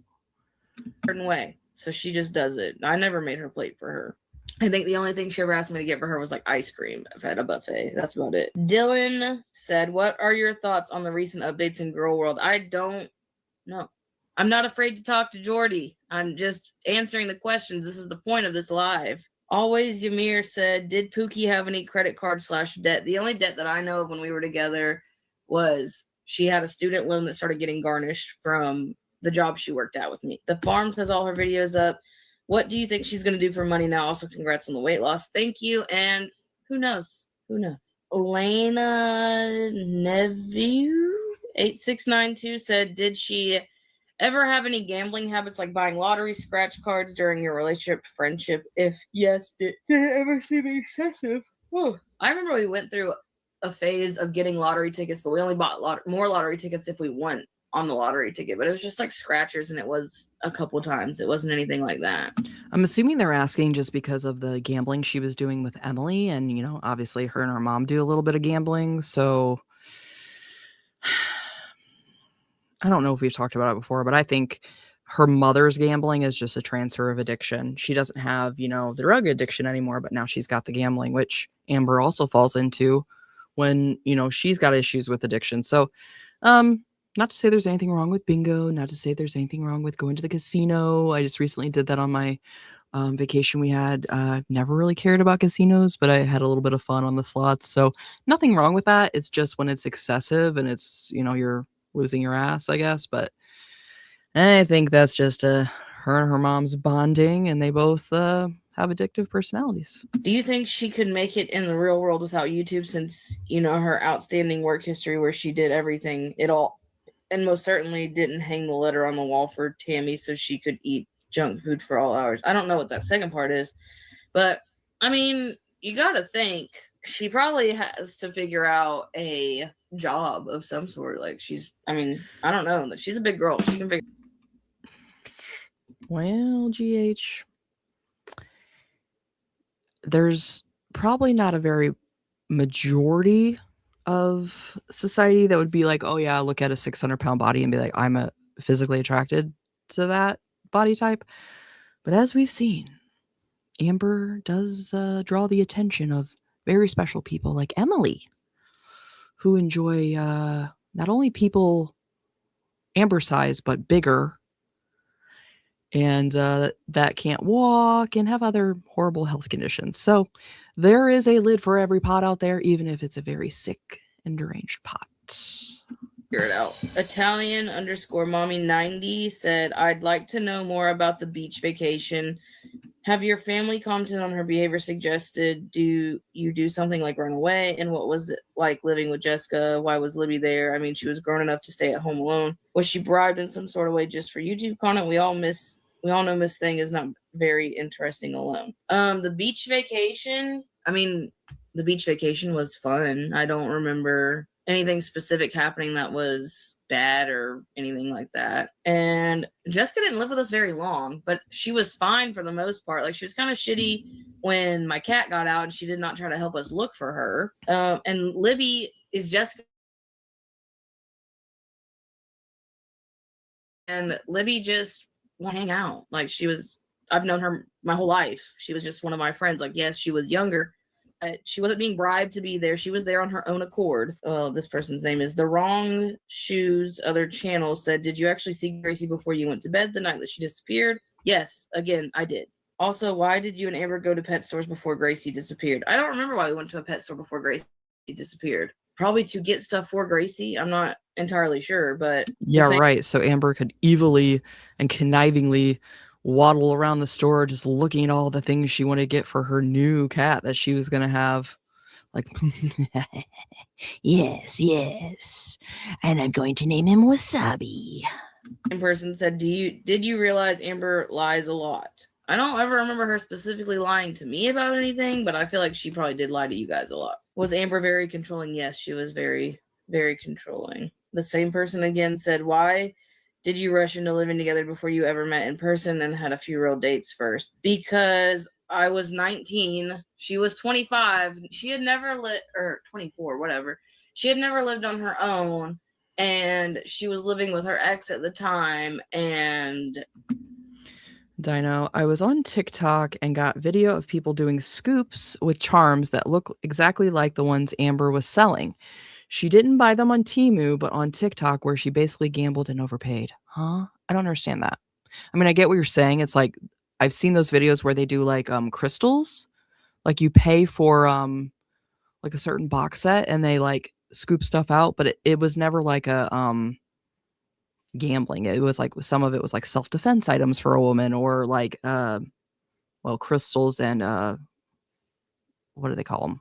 Certain way. So she just does it. I never made her plate for her. I think the only thing she ever asked me to get for her was ice cream at a buffet. That's about it. Dylan said, what are your thoughts on the recent updates in Girl World? I don't know. I'm not afraid to talk to Jordy. I'm just answering the questions. This is the point of this live. Always Ymir said, did Pookie have any credit card / debt? The only debt that I know of when we were together was she had a student loan that started getting garnished from the job she worked at with me. The Farms has all her videos up. What do you think she's going to do for money now? Also, congrats on the weight loss. Thank you. And who knows? Who knows? Elena Neville 8692 said, did she ever have any gambling habits like buying lottery, scratch cards during your relationship, friendship? If yes, did it ever seem excessive? Whew. I remember we went through a phase of getting lottery tickets, but we only bought more lottery tickets if we won on the lottery ticket. But it was just like scratchers, and it was a couple times. It wasn't anything like that. I'm assuming they're asking just because of the gambling she was doing with Emily, and obviously her and her mom do a little bit of gambling, so I don't know if we've talked about it before, but I think her mother's gambling is just a transfer of addiction. She doesn't have, the drug addiction anymore, but now she's got the gambling, which Amber also falls into when, she's got issues with addiction. So, not to say there's anything wrong with bingo, not to say there's anything wrong with going to the casino. I just recently did that on my vacation we had. I've never really cared about casinos, but I had a little bit of fun on the slots. So nothing wrong with that. It's just when it's excessive and it's, you're losing your ass, I guess. But I think that's just her and her mom's bonding, and they both have addictive personalities. Do you think she could make it in the real world without YouTube, since her outstanding work history where she did everything, it all, and most certainly didn't hang the letter on the wall for Tammy so she could eat junk food for all hours? I don't know what that second part is, but I mean, you gotta think she probably has to figure out a job of some sort. Like I don't know, but she's a big girl. She can figure. Well, GH, there's probably not a very majority of society that would be like, oh yeah, look at a 600-pound body and be like, I'm physically attracted to that body type. But as we've seen, Amber does draw the attention of very special people like Emily, who enjoy not only people Amber size, but bigger, and that can't walk and have other horrible health conditions. So there is a lid for every pot out there, even if it's a very sick and deranged pot. Figure it out. Italian _ mommy90 said, I'd like to know more about the beach vacation. Have your family commented on her behavior, suggested do you do something like run away? And what was it like living with Jessica? Why was Libby there? I mean, she was grown enough to stay at home alone. Was she bribed in some sort of way just for YouTube content? We all know Miss Thing is not very interesting alone. The beach vacation was fun. I don't remember anything specific happening that was bad or anything like that. And Jessica didn't live with us very long, but she was fine for the most part. Like, she was kind of shitty when my cat got out and she did not try to help us look for her. And Libby is Jessica. And Libby just will hang out. Like, I've known her my whole life. She was just one of my friends. Like, yes, she was younger. She wasn't being bribed to be there. She was there on her own accord. This person's name is The Wrong Shoes. Other channel said, did you actually see Gracie before you went to bed the night that she disappeared? Yes, again, I did. Also, why did you and Amber go to pet stores before Gracie disappeared? I don't remember why we went to a pet store before Gracie disappeared. Probably to get stuff for Gracie. I'm not entirely sure, but yeah, right. So Amber could evilly and connivingly waddle around the store just looking at all the things she wanted to get for her new cat that she was going to have. Like, yes. And I'm going to name him Wasabi. In person said, did you realize Amber lies a lot? I don't ever remember her specifically lying to me about anything, but I feel like she probably did lie to you guys a lot. Was Amber very controlling? Yes, she was very, very controlling. The same person again said, why did you rush into living together before you ever met in person and had a few real dates first? Because I was 19. She was 25. She had never or 24, whatever. She had never lived on her own, and she was living with her ex at the time. And Dino, I was on TikTok and got video of people doing scoops with charms that look exactly like the ones Amber was selling. She didn't buy them on Temu, but on TikTok, where she basically gambled and overpaid. Huh? I don't understand that. I mean, I get what you're saying. It's like I've seen those videos where they do like crystals. Like you pay for like a certain box set and they like scoop stuff out, but it was never like a gambling. It was like some of it was like self-defense items for a woman or like well, crystals and what do they call them?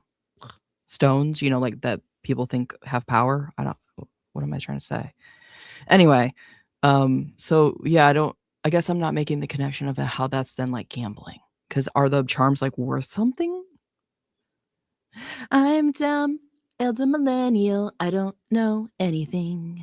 Stones, you know, like that people think have power. What am I trying to say? Anyway, so yeah, I guess I'm not making the connection of how that's then like gambling. Because are the charms like worth something? I'm dumb, elder millennial. I don't know anything.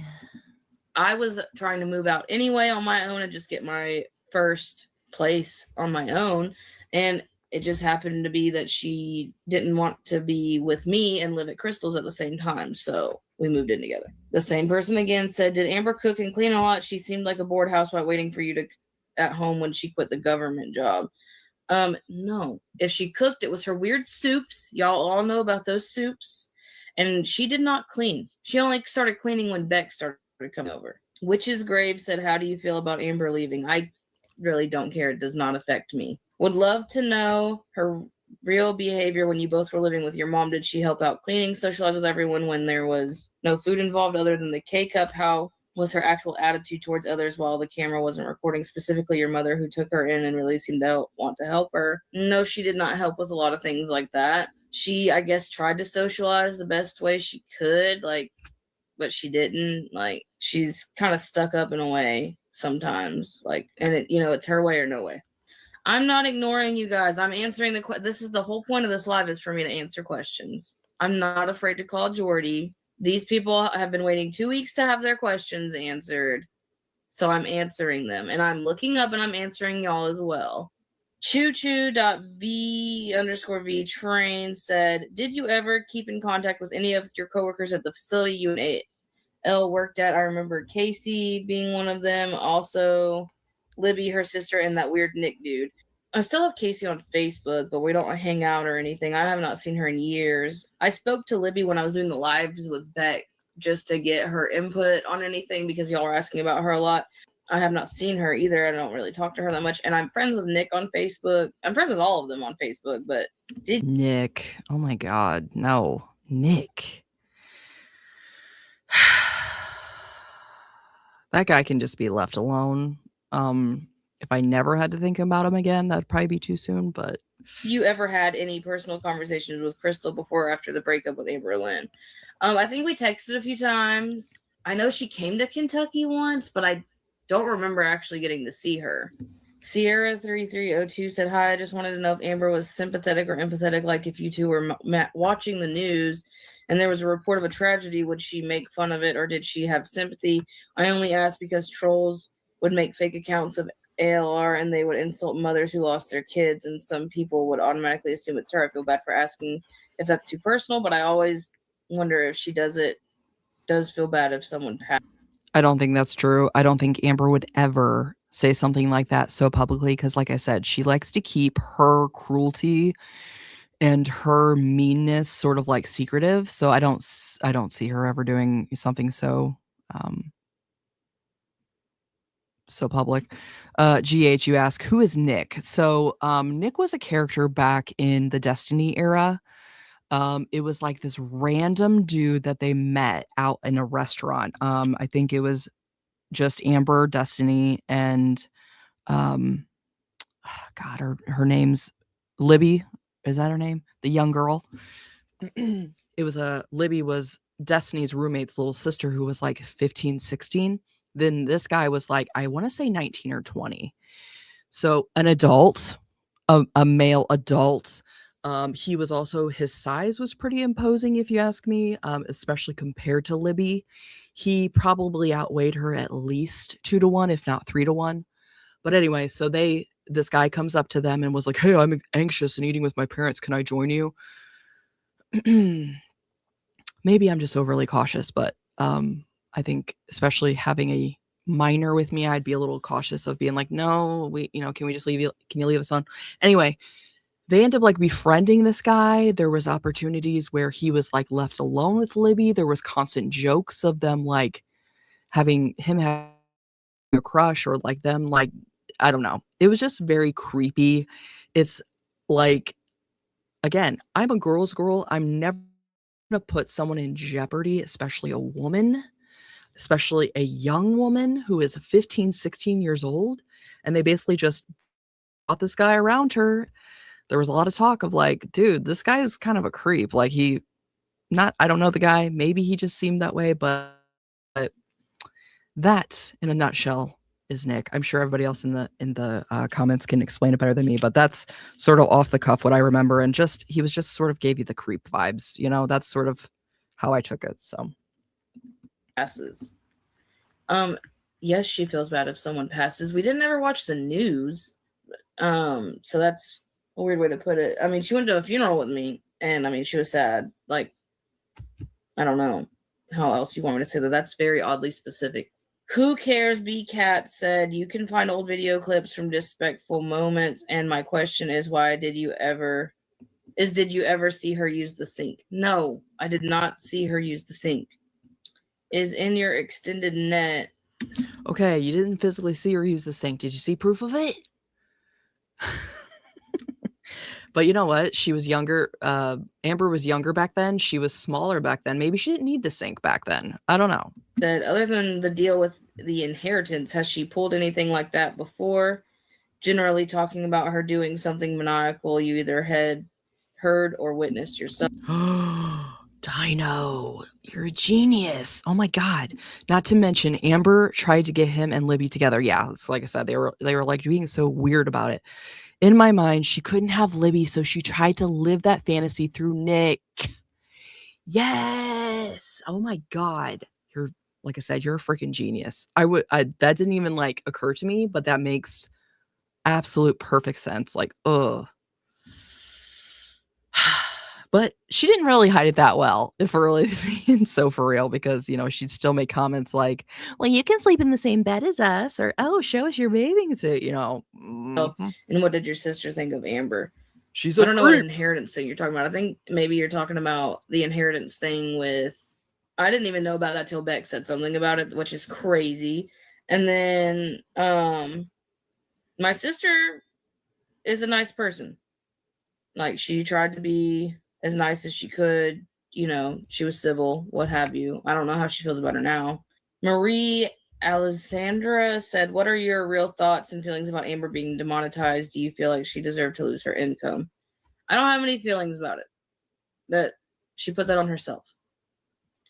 I was trying to move out anyway on my own and just get my first place on my own. And it just happened to be that she didn't want to be with me and live at Crystal's at the same time. So we moved in together. The same person again said, did Amber cook and clean a lot? She seemed like a bored housewife waiting for you to at home when she quit the government job. No. If she cooked, it was her weird soups. Y'all all know about those soups. And she did not clean. She only started cleaning when Beck started coming over. Witch's Grave said, how do you feel about Amber leaving? I really don't care. It does not affect me. Would love to know her real behavior when you both were living with your mom. Did she help out cleaning, socialize with everyone when there was no food involved other than the K-cup? How was her actual attitude towards others while the camera wasn't recording, specifically your mother who took her in and really seemed to want to help her? No, she did not help with a lot of things like that. She, I guess, tried to socialize the best way she could, like, but she didn't. Like, she's kind of stuck up in a way sometimes, like, and it, you know, it's her way or no way. I'm not ignoring you guys. I'm answering the this is the whole point of this live, is for me to answer questions. I'm not afraid to call Jordy. These people have been waiting 2 weeks to have their questions answered. So I'm answering them. And I'm looking up and I'm answering y'all as well. Choo-choo.v_v train said, did you ever keep in contact with any of your coworkers at the facility you and AL worked at? I remember Casey being one of them. Also, Libby, her sister, and that weird Nick dude. I still have Casey on Facebook, but we don't hang out or anything. I have not seen her in years. I spoke to Libby when I was doing the lives with Beck just to get her input on anything because y'all were asking about her a lot. I have not seen her either. I don't really talk to her that much. And I'm friends with Nick on Facebook. I'm friends with all of them on Facebook, but Nick. Oh my God. No. Nick. That guy can just be left alone. If I never had to think about him again, that'd probably be too soon, but you ever had any personal conversations with Crystal before or after the breakup with Amber Lynn? I think we texted a few times. I know she came to Kentucky once, but I don't remember actually getting to see her. Sierra3302 said, hi, I just wanted to know if Amber was sympathetic or empathetic, like if you two were watching the news and there was a report of a tragedy, would she make fun of it or did she have sympathy? I only asked because trolls would make fake accounts of ALR and they would insult mothers who lost their kids, and some people would automatically assume it's her. I feel bad for asking if that's too personal, but I always wonder if she does feel bad if someone passed. I don't think that's true. I don't think Amber would ever say something like that so publicly because, like I said, she likes to keep her cruelty and her meanness sort of like secretive. So I don't see her ever doing something so so public. GH, you ask, who is Nick? So Nick was a character back in the Destiny era. It was like this random dude that they met out in a restaurant. I think it was just Amber, Destiny, and God, her name's Libby. Is that her name? The young girl. It was Libby was Destiny's roommate's little sister who was like 15, 16. Then this guy was like, I want to say 19 or 20. So an adult, a male adult. He was also, his size was pretty imposing, if you ask me, especially compared to Libby. He probably outweighed her at least 2 to 1, if not 3 to 1. But anyway, so this guy comes up to them and was like, hey, I'm anxious and eating with my parents. Can I join you? Maybe I'm just overly cautious, but I think especially having a minor with me, I'd be a little cautious of being like, no, can we just leave you? Can you leave us on? Anyway, they end up like befriending this guy. There was opportunities where he was like left alone with Libby. There was constant jokes of them like having a crush or like them like I don't know. It was just very creepy. It's like, again, I'm a girl's girl. I'm never gonna put someone in jeopardy, especially a woman, especially a young woman who is 15, 16 years old. And they basically just brought this guy around her. There was a lot of talk of like, dude, this guy is kind of a creep. Like I don't know the guy. Maybe he just seemed that way, but that in a nutshell is Nick. I'm sure everybody else in the comments can explain it better than me, but that's sort of off the cuff what I remember. And just he was just sort of gave you the creep vibes, you know. That's sort of how I took it. So passes. Yes, she feels bad if someone passes. We didn't ever watch the news. So that's a weird way to put it. I mean, she went to a funeral with me, and I mean, she was sad. Like, I don't know how else you want me to say that. That's very oddly specific. Who cares? B Cat said you can find old video clips from disrespectful moments. And my question is, did you ever see her use the sink? No, I did not see her use the sink. Is in your extended net. okay, you didn't physically see her use the sink. Did you see proof of it? But you know what? She was younger. Amber was younger back then. She was smaller back then. Maybe she didn't need the sink back then. I don't know. That other than the deal with the inheritance, has she pulled anything like that before? Generally talking about her doing something maniacal you either had heard or witnessed yourself. Dino, you're a genius. Oh my God. Not to mention Amber tried to get him and Libby together. Yeah, it's like I said, they were like being so weird about it. In my mind, she couldn't have Libby, so she tried to live that fantasy through Nick. Yes. Oh my God. You're, like I said, you're a freaking genius. That didn't even like occur to me, but that makes absolute perfect sense. Like, ugh. But she didn't really hide it that well, if we're really being so for real, because, you know, she'd still make comments like, well, you can sleep in the same bed as us, or, oh, show us your bathing suit, you know. And what did your sister think of Amber? She's I don't know what inheritance thing you're talking about. I think maybe you're talking about the inheritance thing with, I didn't even know about that till Beck said something about it, which is crazy. And then my sister is a nice person. Like, she tried to be as nice as she could. You know, she was civil, what have you. I don't know how she feels about her now. Marie Alessandra said, what are your real thoughts and feelings about Amber being demonetized? Do you feel like she deserved to lose her income? I don't have any feelings about it. That she put that on herself.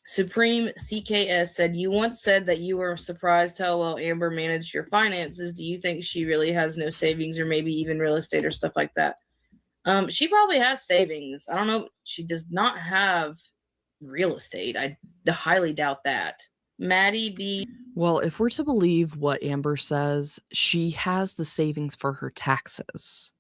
Supreme CKS said, you once said that you were surprised how well Amber managed your finances. Do you think she really has no savings or maybe even real estate or stuff like that? She probably has savings. I don't know. She does not have real estate. I highly doubt that. Maddie B. Well, if we're to believe what Amber says, she has the savings for her taxes.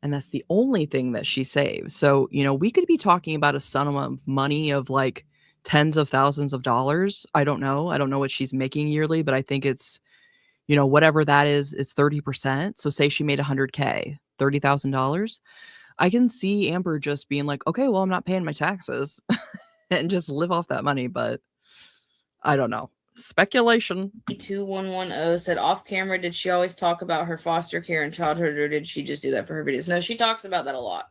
And that's the only thing that she saves. So, you know, we could be talking about a sum of money of like tens of thousands of dollars. I don't know. I don't know what she's making yearly, but I think it's, you know, whatever that is, it's 30%. So say she made $100K, $30,000. I can see Amber just being like, okay, well, I'm not paying my taxes and just live off that money. But I don't know. Speculation. 2110 said, off camera, did she always talk about her foster care and childhood, or did she just do that for her videos? No, she talks about that a lot.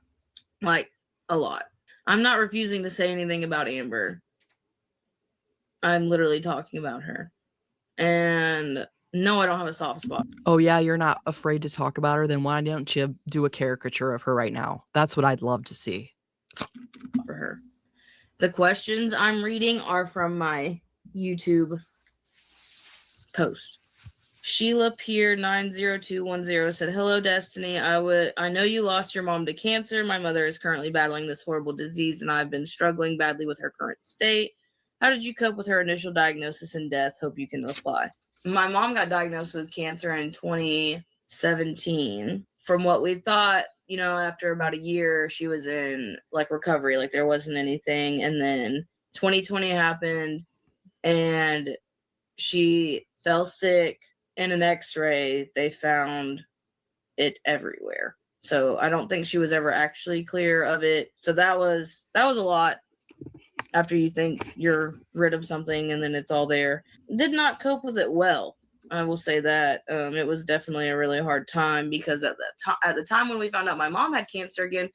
Like, a lot. I'm not refusing to say anything about Amber. I'm literally talking about her. And no, I don't have a soft spot. Oh, yeah, you're not afraid to talk about her? Then why don't you do a caricature of her right now? That's what I'd love to see. For her. The questions I'm reading are from my YouTube post. Sheila Peer 90210 said, hello, Destiny. I know you lost your mom to cancer. My mother is currently battling this horrible disease, and I've been struggling badly with her current state. How did you cope with her initial diagnosis and death? Hope you can reply. My mom got diagnosed with cancer in 2017. From what we thought, you know, after about a year, she was in like recovery, like there wasn't anything. And then 2020 happened, and she fell sick. In an x-ray, they found it everywhere. So I don't think she was ever actually clear of it. So that was a lot after you think you're rid of something and then it's all there. Did not cope with it well. I will say that it was definitely a really hard time because at the time when we found out my mom had cancer again,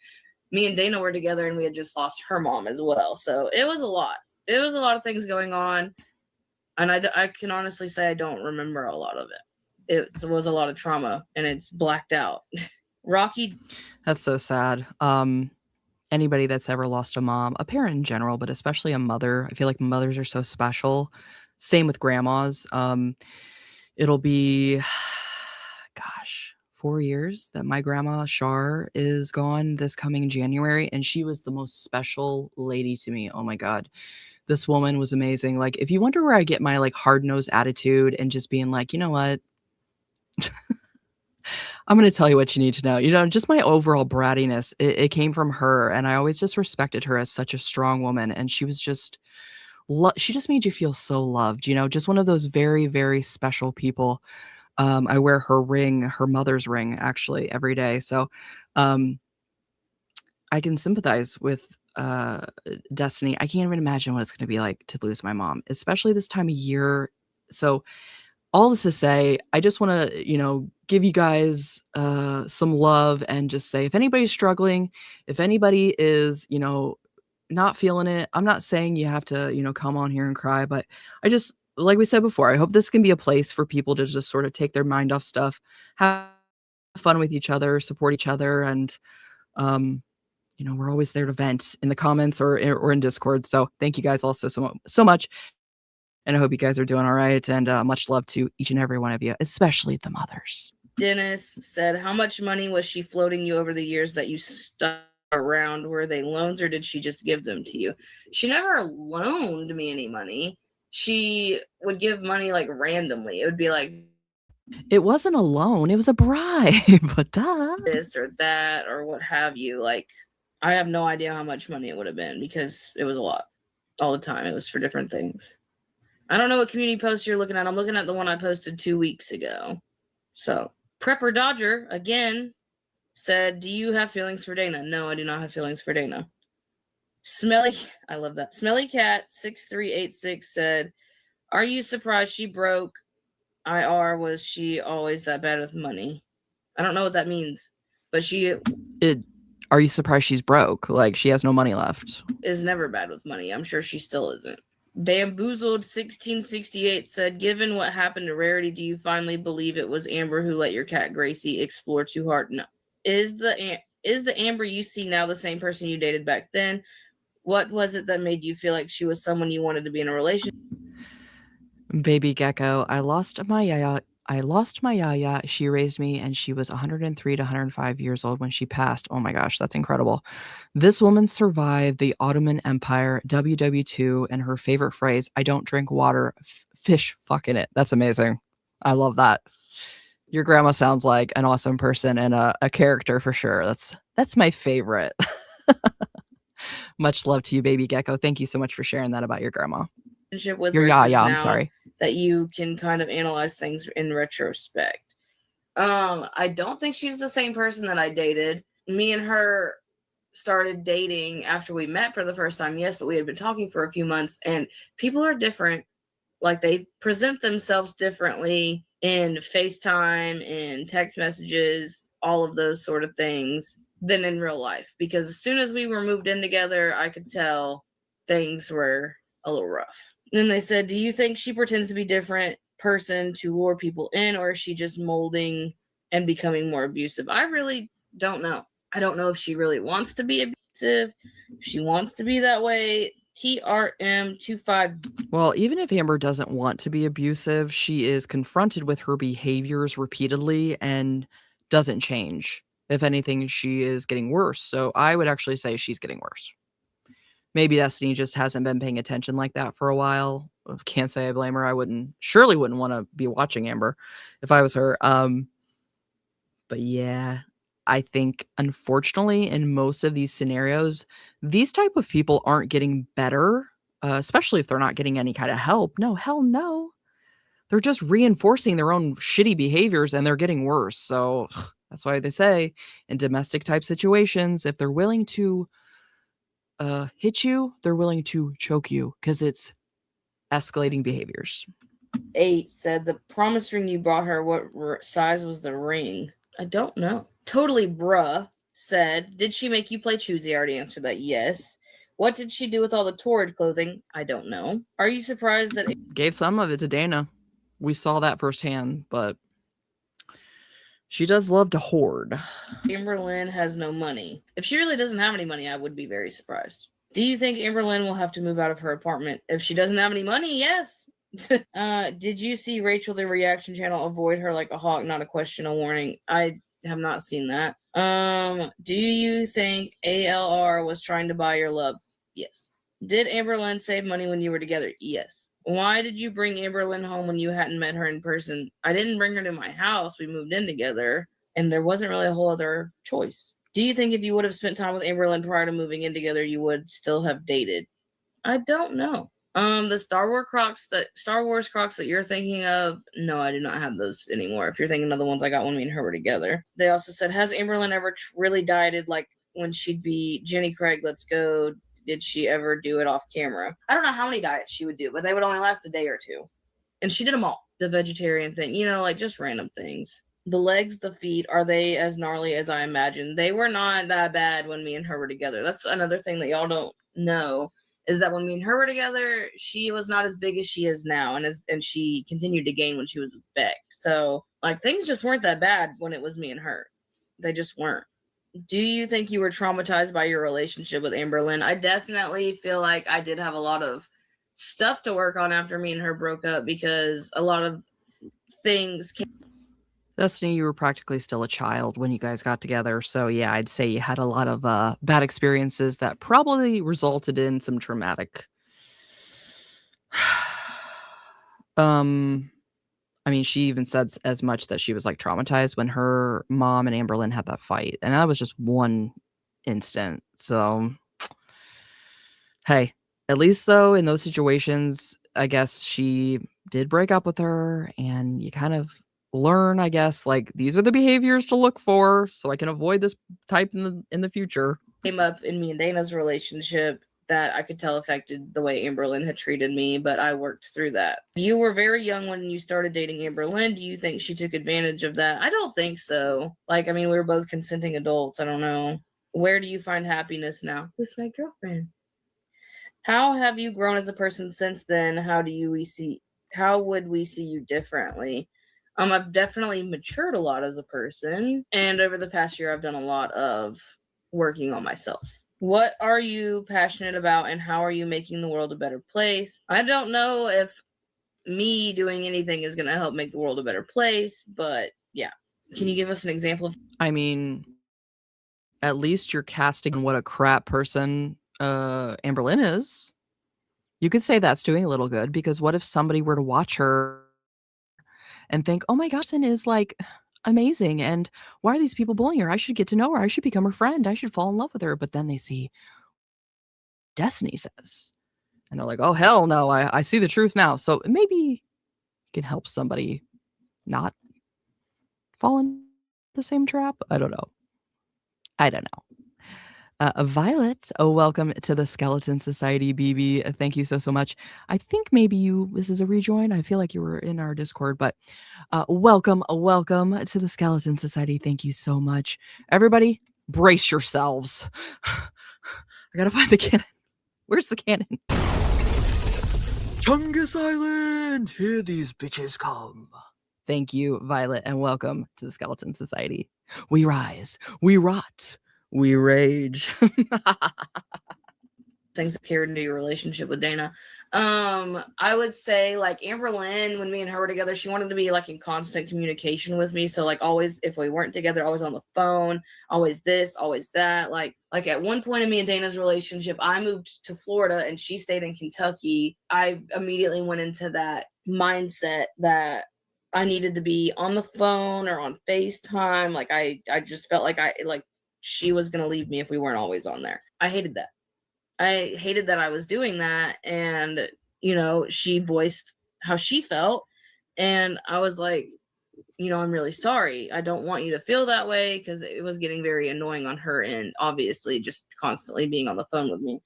me and Dana were together and we had just lost her mom as well. So it was a lot. It was a lot of things going on, and I can honestly say I don't remember a lot of it. It was a lot of trauma, and it's blacked out. Rocky. That's so sad. Anybody that's ever lost a mom, a parent in general, but especially a mother, I feel like mothers are so special. Same with grandmas. It'll be, gosh, 4 years that my grandma Shar is gone this coming January, and she was the most special lady to me. Oh my God. This woman was amazing. Like, if you wonder where I get my like hard-nosed attitude and just being like, you know what? I'm going to tell you what you need to know. You know, just my overall brattiness, it came from her. And I always just respected her as such a strong woman. And she was just, she just made you feel so loved, you know, just one of those very, very special people. I wear her ring, her mother's ring, actually, every day. So I can sympathize with Destiny. I can't even imagine what it's going to be like to lose my mom, especially this time of year. So all this to say, I just want to, you know, give you guys some love and just say, if anybody's struggling, if anybody is, you know, not feeling it, I'm not saying you have to, you know, come on here and cry, but I just, like we said before, I hope this can be a place for people to just sort of take their mind off stuff, have fun with each other, support each other. And, you know, we're always there to vent in the comments or in Discord. So thank you guys also so much. And I hope you guys are doing all right. And much love to each and every one of you, especially the mothers. Dennis said, how much money was she floating you over the years that you stuck around? Were they loans or did she just give them to you? She never loaned me any money. She would give money like randomly. It would be like, it wasn't a loan, it was a bribe. But this or that or what have you. Like, I have no idea how much money it would have been because it was a lot all the time. It was for different things. I don't know what community post you're looking at. I'm looking at the one I posted 2 weeks ago. So, Prepper Dodger, again, said, do you have feelings for Dana? No, I do not have feelings for Dana. Smelly, I love that. Smelly Cat 6386 said, are you surprised she broke IR? Was she always that bad with money? I don't know what that means, but are you surprised she's broke? Like, she has no money left. Is never bad with money. I'm sure she still isn't. Bamboozled 1668 said, given what happened to Rarity, do you finally believe it was Amber who let your cat Gracie explore too hard? No. Is the Amber you see now the same person you dated back then? What was it that made you feel like she was someone you wanted to be in a relationship? Baby Gecko, I lost my yaya. She raised me, and she was 103 to 105 years old when she passed. Oh my gosh, that's incredible. This woman survived the Ottoman Empire, WW2, and her favorite phrase, I don't drink water, fish fucking it. That's amazing. I love that. Your grandma sounds like an awesome person and a character for sure. That's my favorite. Much love to you, Baby Gecko. Thank you so much for sharing that about your grandma. With your yaya, I'm sorry. That you can kind of analyze things in retrospect. I don't think she's the same person that I dated. Me and her started dating after we met for the first time, yes, but we had been talking for a few months, and people are different. Like, they present themselves differently in FaceTime, in text messages, all of those sort of things than in real life. Because as soon as we were moved in together, I could tell things were a little rough. And then they said, do you think she pretends to be a different person to lure people in, or is she just molding and becoming more abusive? I really don't know. I don't know if she really wants to be abusive, if she wants to be that way. TRM25. Well, even if Amber doesn't want to be abusive, she is confronted with her behaviors repeatedly and doesn't change. If anything, she is getting worse. So I would actually say she's getting worse. Maybe Destiny just hasn't been paying attention like that for a while. Can't say I blame her. I surely wouldn't want to be watching Amber if I was her. But yeah, I think unfortunately in most of these scenarios, these type of people aren't getting better, especially if they're not getting any kind of help. No, hell no. They're just reinforcing their own shitty behaviors and they're getting worse. So that's why they say in domestic type situations, if they're willing to hit you, they're willing to choke you because it's escalating behaviors. 8 said the promise ring you bought her, what size was the ring? I don't know. Totally bruh said, did she make you play choosy? I already answered that. Yes. What did she do with all the Torrid clothing? I don't know. Are you surprised that Gave some of it to Dana. We saw that firsthand, but she does love to hoard. Amberlynn has no money? If she really doesn't have any money, I would be very surprised. Do you think Amberlynn will have to move out of her apartment? If she doesn't have any money, yes. Did you see Rachel the reaction channel avoid her like a hawk, not a question, a warning? I have not seen that. Do you think ALR was trying to buy your love? Yes. Did Amberlynn save money when you were together? Yes. Why did you bring Amberlynn home when you hadn't met her in person? I didn't bring her to my house. We moved in together, and there wasn't really a whole other choice. Do you think if you would have spent time with Amberlynn prior to moving in together, you would still have dated? I don't know. The Star Wars Crocs that you're thinking of, no, I do not have those anymore. If you're thinking of the ones I got when me and her were together. They also said, has Amberlynn ever really dieted, like when she'd be Jenny Craig, let's go? Did she ever do it off camera? I don't know how many diets she would do, but they would only last a day or two. And she did them all. The vegetarian thing, like just random things. The legs, the feet, are they as gnarly as I imagined? They were not that bad when me and her were together. That's another thing that y'all don't know, is that when me and her were together, she was not as big as she is now, and she continued to gain when she was with Beck. So like things just weren't that bad when it was me and her. They just weren't. Do you think you were traumatized by your relationship with Amberlynn? I definitely feel like I did have a lot of stuff to work on after me and her broke up, because a lot of things came. Destiny, you were practically still a child when you guys got together. So yeah, I'd say you had a lot of bad experiences that probably resulted in some traumatic. I mean, she even said as much that she was like traumatized when her mom and Amberlynn had that fight. And that was just one instant. So hey, at least though, in those situations, I guess she did break up with her, and you kind of learn, I guess, like these are the behaviors to look for so I can avoid this type in the future. Came up in me and Dana's relationship that I could tell affected the way Amberlynn had treated me, but I worked through that. You were very young when you started dating Amberlynn. Do you think she took advantage of that? I don't think so. Like, I mean, we were both consenting adults. I don't know. Where do you find happiness now? With my girlfriend. How have you grown as a person since then? How would we see you differently? I've definitely matured a lot as a person, and over the past year, I've done a lot of working on myself. What are you passionate about, and how are you making the world a better place? I don't know if me doing anything is going to help make the world a better place, but yeah. Can you give us an example? I mean, at least you're casting what a crap person Amberlynn is. You could say that's doing a little good, because what if somebody were to watch her and think, oh my gosh, Sin is like amazing, and why are these people bullying her? I should get to know her. I should become her friend. I should fall in love with her. But then they see Destiny says, and they're like, oh hell no, I see the truth now. So maybe you can help somebody not fall in the same trap. I don't know. Violet, welcome to the Skeleton Society, BB. Thank you so much. I think maybe this is a rejoin. I feel like you were in our Discord, but welcome to the Skeleton Society. Thank you so much. Everybody, brace yourselves. I gotta find the cannon. Where's the cannon? Chungus Island! Here these bitches come. Thank you, Violet, and welcome to the Skeleton Society. We rise, we rot, we rage. Things that carried into your relationship with Dana. I would say like Amberlynn, when me and her were together, she wanted to be like in constant communication with me. So like always, if we weren't together, always on the phone, always this, always that. Like at one point in me and Dana's relationship, I moved to Florida and she stayed in Kentucky. I immediately went into that mindset that I needed to be on the phone or on FaceTime. Like I just felt like she was gonna leave me if we weren't always on there. I hated that. I hated that I was doing that, and she voiced how she felt, and I was like, I'm really sorry. I don't want you to feel that way, because it was getting very annoying on her end, obviously, just constantly being on the phone with me.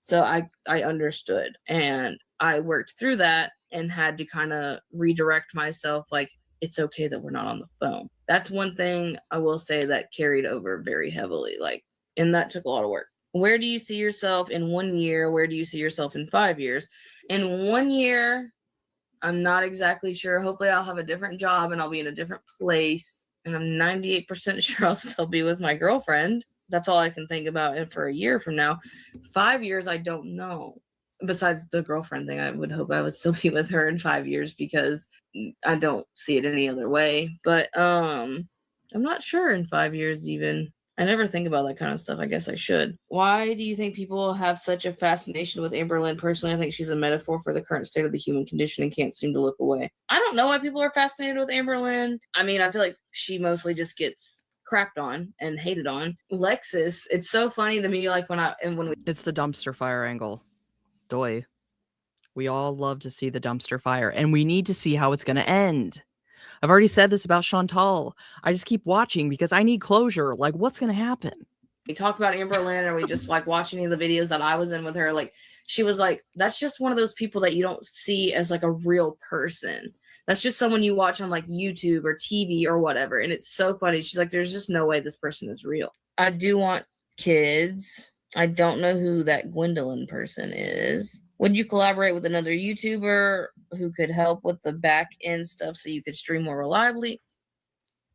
So I understood, and I worked through that and had to kind of redirect myself. Like, it's okay that we're not on the phone. That's one thing I will say that carried over very heavily. Like, and that took a lot of work. Where do you see yourself in 1 year? Where do you see yourself in 5 years? In 1 year, I'm not exactly sure. Hopefully I'll have a different job and I'll be in a different place. And I'm 98% sure I'll still be with my girlfriend. That's all I can think about it for a year from now. 5 years, I don't know. Besides the girlfriend thing, I would hope I would still be with her in 5 years because I don't see it any other way. But I'm not sure in 5 years even. I never think about that kind of stuff. I guess I should. Why do you think people have such a fascination with Amber Lynn? Personally, I think she's a metaphor for the current state of the human condition and can't seem to look away. I don't know why people are fascinated with Amber Lynn. I mean, I feel like she mostly just gets crapped on and hated on. Lexus, it's so funny to me, like when we It's the dumpster fire angle. Doy. We all love to see the dumpster fire, and we need to see how it's going to end. I've already said this about Chantal. I just keep watching because I need closure. Like, what's going to happen? we talk about Amber Lynn or we just like watch any of the videos that I was in with her, like she was like, that's just one of those people that you don't see as like a real person. That's just someone you watch on like YouTube or TV or whatever. And it's so funny. She's like, there's just no way this person is real. I do want kids. I don't know who that Gwendolyn person is. Would you collaborate with another YouTuber who could help with the back end stuff so you could stream more reliably?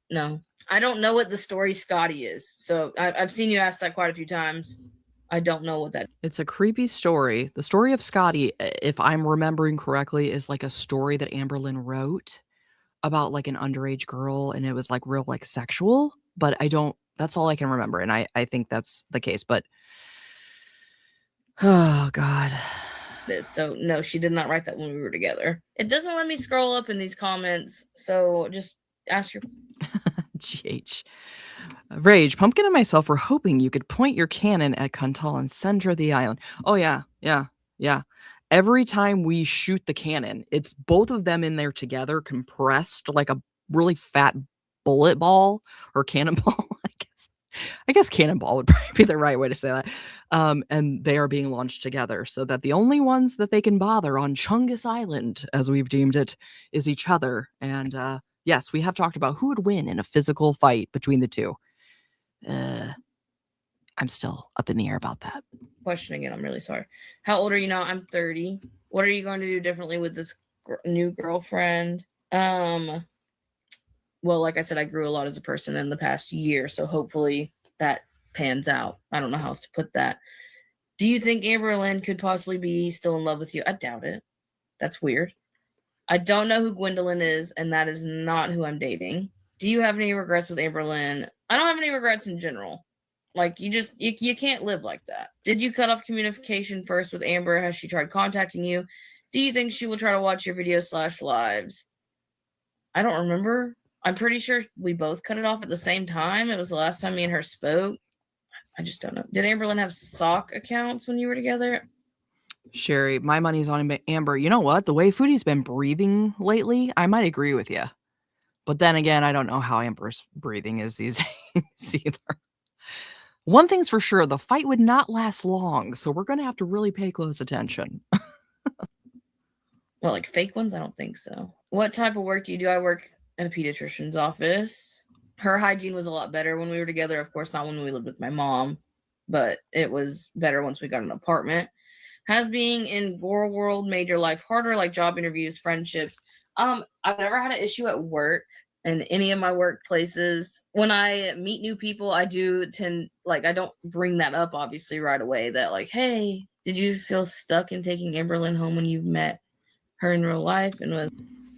No. I don't know what the story Scotty is. So I've seen you ask that quite a few times. I don't know what that is. It's a creepy story. The story of Scotty, if I'm remembering correctly, is like a story that Amberlynn wrote about like an underage girl, and it was like real like sexual, but that's all I can remember. And I think that's the case, but oh God. So no, she did not write that when we were together. It doesn't let me scroll up in these comments. So just ask your GH. Rage, Pumpkin and myself were hoping you could point your cannon at Kuntal and send her the island. Oh yeah. Every time we shoot the cannon, it's both of them in there together, compressed like a really fat bullet ball or cannonball. I guess cannonball would probably be the right way to say that. And they are being launched together so that the only ones that they can bother on Chungus Island, as we've deemed it, is each other. And yes, we have talked about who would win in a physical fight between the two. I'm still up in the air about that. Question again. I'm really sorry. How old are you now? I'm 30. What are you going to do differently with this new girlfriend? Well, like I said, I grew a lot as a person in the past year, so hopefully that pans out. I don't know how else to put that. Do you think Amberlynn could possibly be still in love with you? I doubt it. That's weird. I don't know who Gwendolyn is, and that is not who I'm dating. Do you have any regrets with Amberlynn? I don't have any regrets in general. Like, you can't live like that. Did you cut off communication first with Amber? Has she tried contacting you? Do you think she will try to watch your videos / lives? I don't remember. I'm pretty sure we both cut it off at the same time. It was the last time me and her spoke. I just don't know. Did Amberlynn have sock accounts when you were together? Sherry, my money's on Amber. You know what? The way Foodie's been breathing lately, I might agree with you. But then again, I don't know how Amber's breathing is these days either. One thing's for sure, the fight would not last long, so we're going to have to really pay close attention. Well, like fake ones? I don't think so. What type of work do you do? I work in a pediatrician's office. Her hygiene was a lot better when we were together. Of course, not when we lived with my mom, but it was better once we got an apartment. Has being in Gore World made your life harder, like job interviews, friendships? I've never had an issue at work in any of my workplaces. When I meet new people, I do tend, like, I don't bring that up obviously right away that like, hey, did you feel stuck in taking Amberlynn home when you met her in real life? And was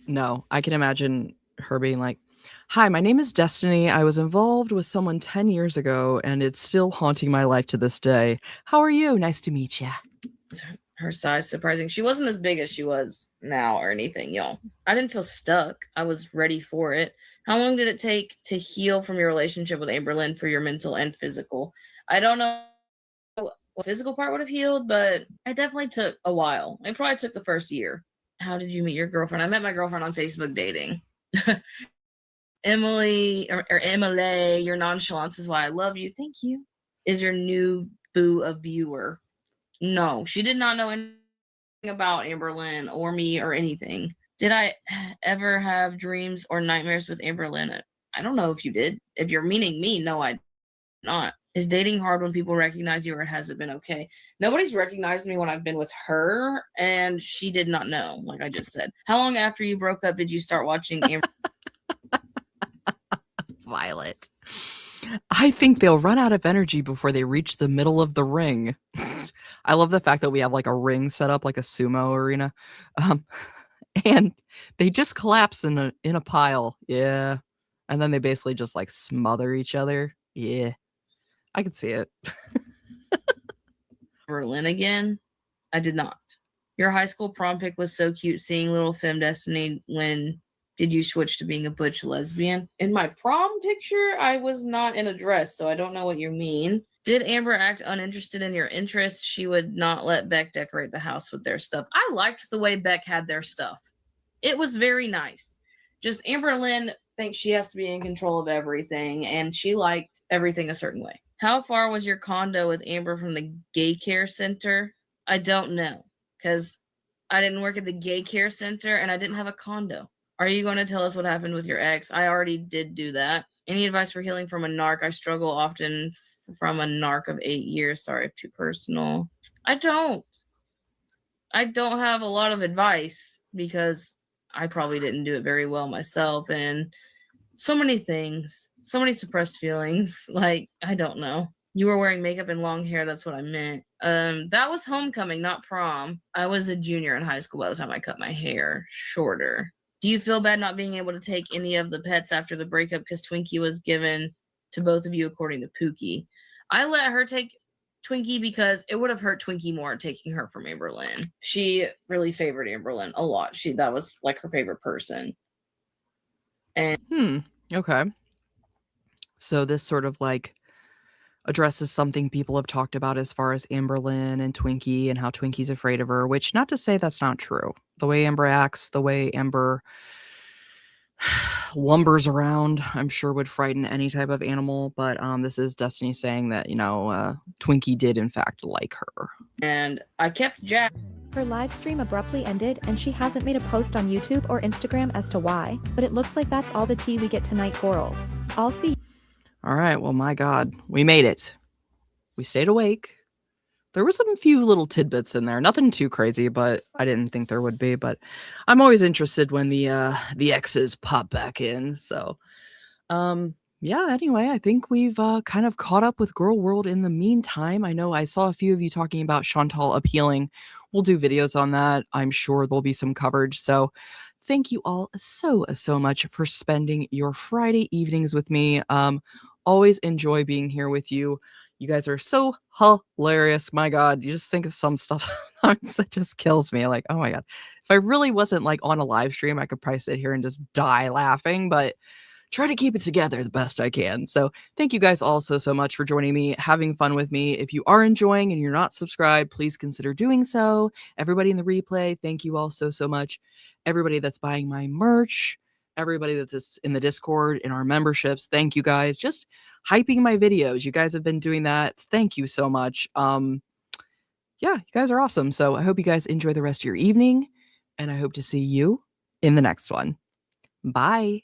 no, I can imagine her being like, hi, my name is Destiny. I was involved with someone 10 years ago and it's still haunting my life to this day. How are you? Nice to meet you. Her size surprising. She wasn't as big as she was now or anything, y'all. I didn't feel stuck. I was ready for it. How long did it take to heal from your relationship with Amberlynn for your mental and physical? I don't know what physical part would have healed, but it definitely took a while. It probably took the first year. How did you meet your girlfriend? I met my girlfriend on Facebook dating. Emily, or Emily, your nonchalance is why I love you. Thank you. Is your new boo a viewer? No, she did not know anything about Amberlynn or me or anything. Did I ever have dreams or nightmares with Amberlynn? I don't know if you did. If you're meaning me, no, I did not. Is dating hard when people recognize you, or has it been okay? Nobody's recognized me when I've been with her, and she did not know, like I just said. How long after you broke up did you start watching Amber? Violet. I think they'll run out of energy before they reach the middle of the ring. I love the fact that we have like a ring set up like a sumo arena. And they just collapse in a pile. Yeah. And then they basically just like smother each other. Yeah. I could see it. Berlin again? I did not. Your high school prom pic was so cute seeing little Femme Destiny. When did you switch to being a butch lesbian? In my prom picture, I was not in a dress, so I don't know what you mean. Did Amber act uninterested in your interests? She would not let Beck decorate the house with their stuff. I liked the way Beck had their stuff. It was very nice. Just Amberlynn thinks she has to be in control of everything, and she liked everything a certain way. How far was your condo with Amber from the gay care center? I don't know, because I didn't work at the gay care center, and I didn't have a condo. Are you going to tell us what happened with your ex? I already did do that. Any advice for healing from a narc? I struggle often from a narc of 8 years. Sorry, too personal. I don't have a lot of advice because I probably didn't do it very well myself, and so many things, so many suppressed feelings. Like, I don't know. You were wearing makeup and long hair. That's what I meant. That was homecoming, not prom. I was a junior in high school by the time I cut my hair shorter. Do you feel bad not being able to take any of the pets after the breakup because Twinkie was given to both of you according to Pookie? I let her take Twinkie because it would have hurt Twinkie more taking her from Amberlynn. She really favored Amberlynn a lot. That was like her favorite person. And Okay. So this sort of like addresses something people have talked about as far as Amberlynn and Twinkie and how Twinkie's afraid of her, which not to say that's not true. The way Amber acts, the way Amber lumbers around, I'm sure would frighten any type of animal. But this is Destiny saying that, Twinkie did in fact like her. And I kept Jack. Her live stream abruptly ended and she hasn't made a post on YouTube or Instagram as to why, but it looks like that's all the tea we get tonight, girls. I'll see. All right. Well, my God, we made it. We stayed awake. There were some few little tidbits in there. Nothing too crazy, but I didn't think there would be. But I'm always interested when the exes pop back in. So, yeah. Anyway, I think we've kind of caught up with Girl World in the meantime. I know I saw a few of you talking about Chantal appealing. We'll do videos on that. I'm sure there'll be some coverage. So, thank you all so much for spending your Friday evenings with me. Always enjoy being here with you. You guys are so hilarious. My God, you just think of some stuff that just kills me. Like, oh my God. If I really wasn't like on a live stream, I could probably sit here and just die laughing, but try to keep it together the best I can. So thank you guys all so much for joining me, having fun with me. If you are enjoying and you're not subscribed, please consider doing so. Everybody in the replay, thank you all so much. Everybody that's buying my merch, everybody that's in the Discord, in our memberships, thank you guys. Just hyping my videos. You guys have been doing that. Thank you so much. Yeah, you guys are awesome. So I hope you guys enjoy the rest of your evening, and I hope to see you in the next one. Bye.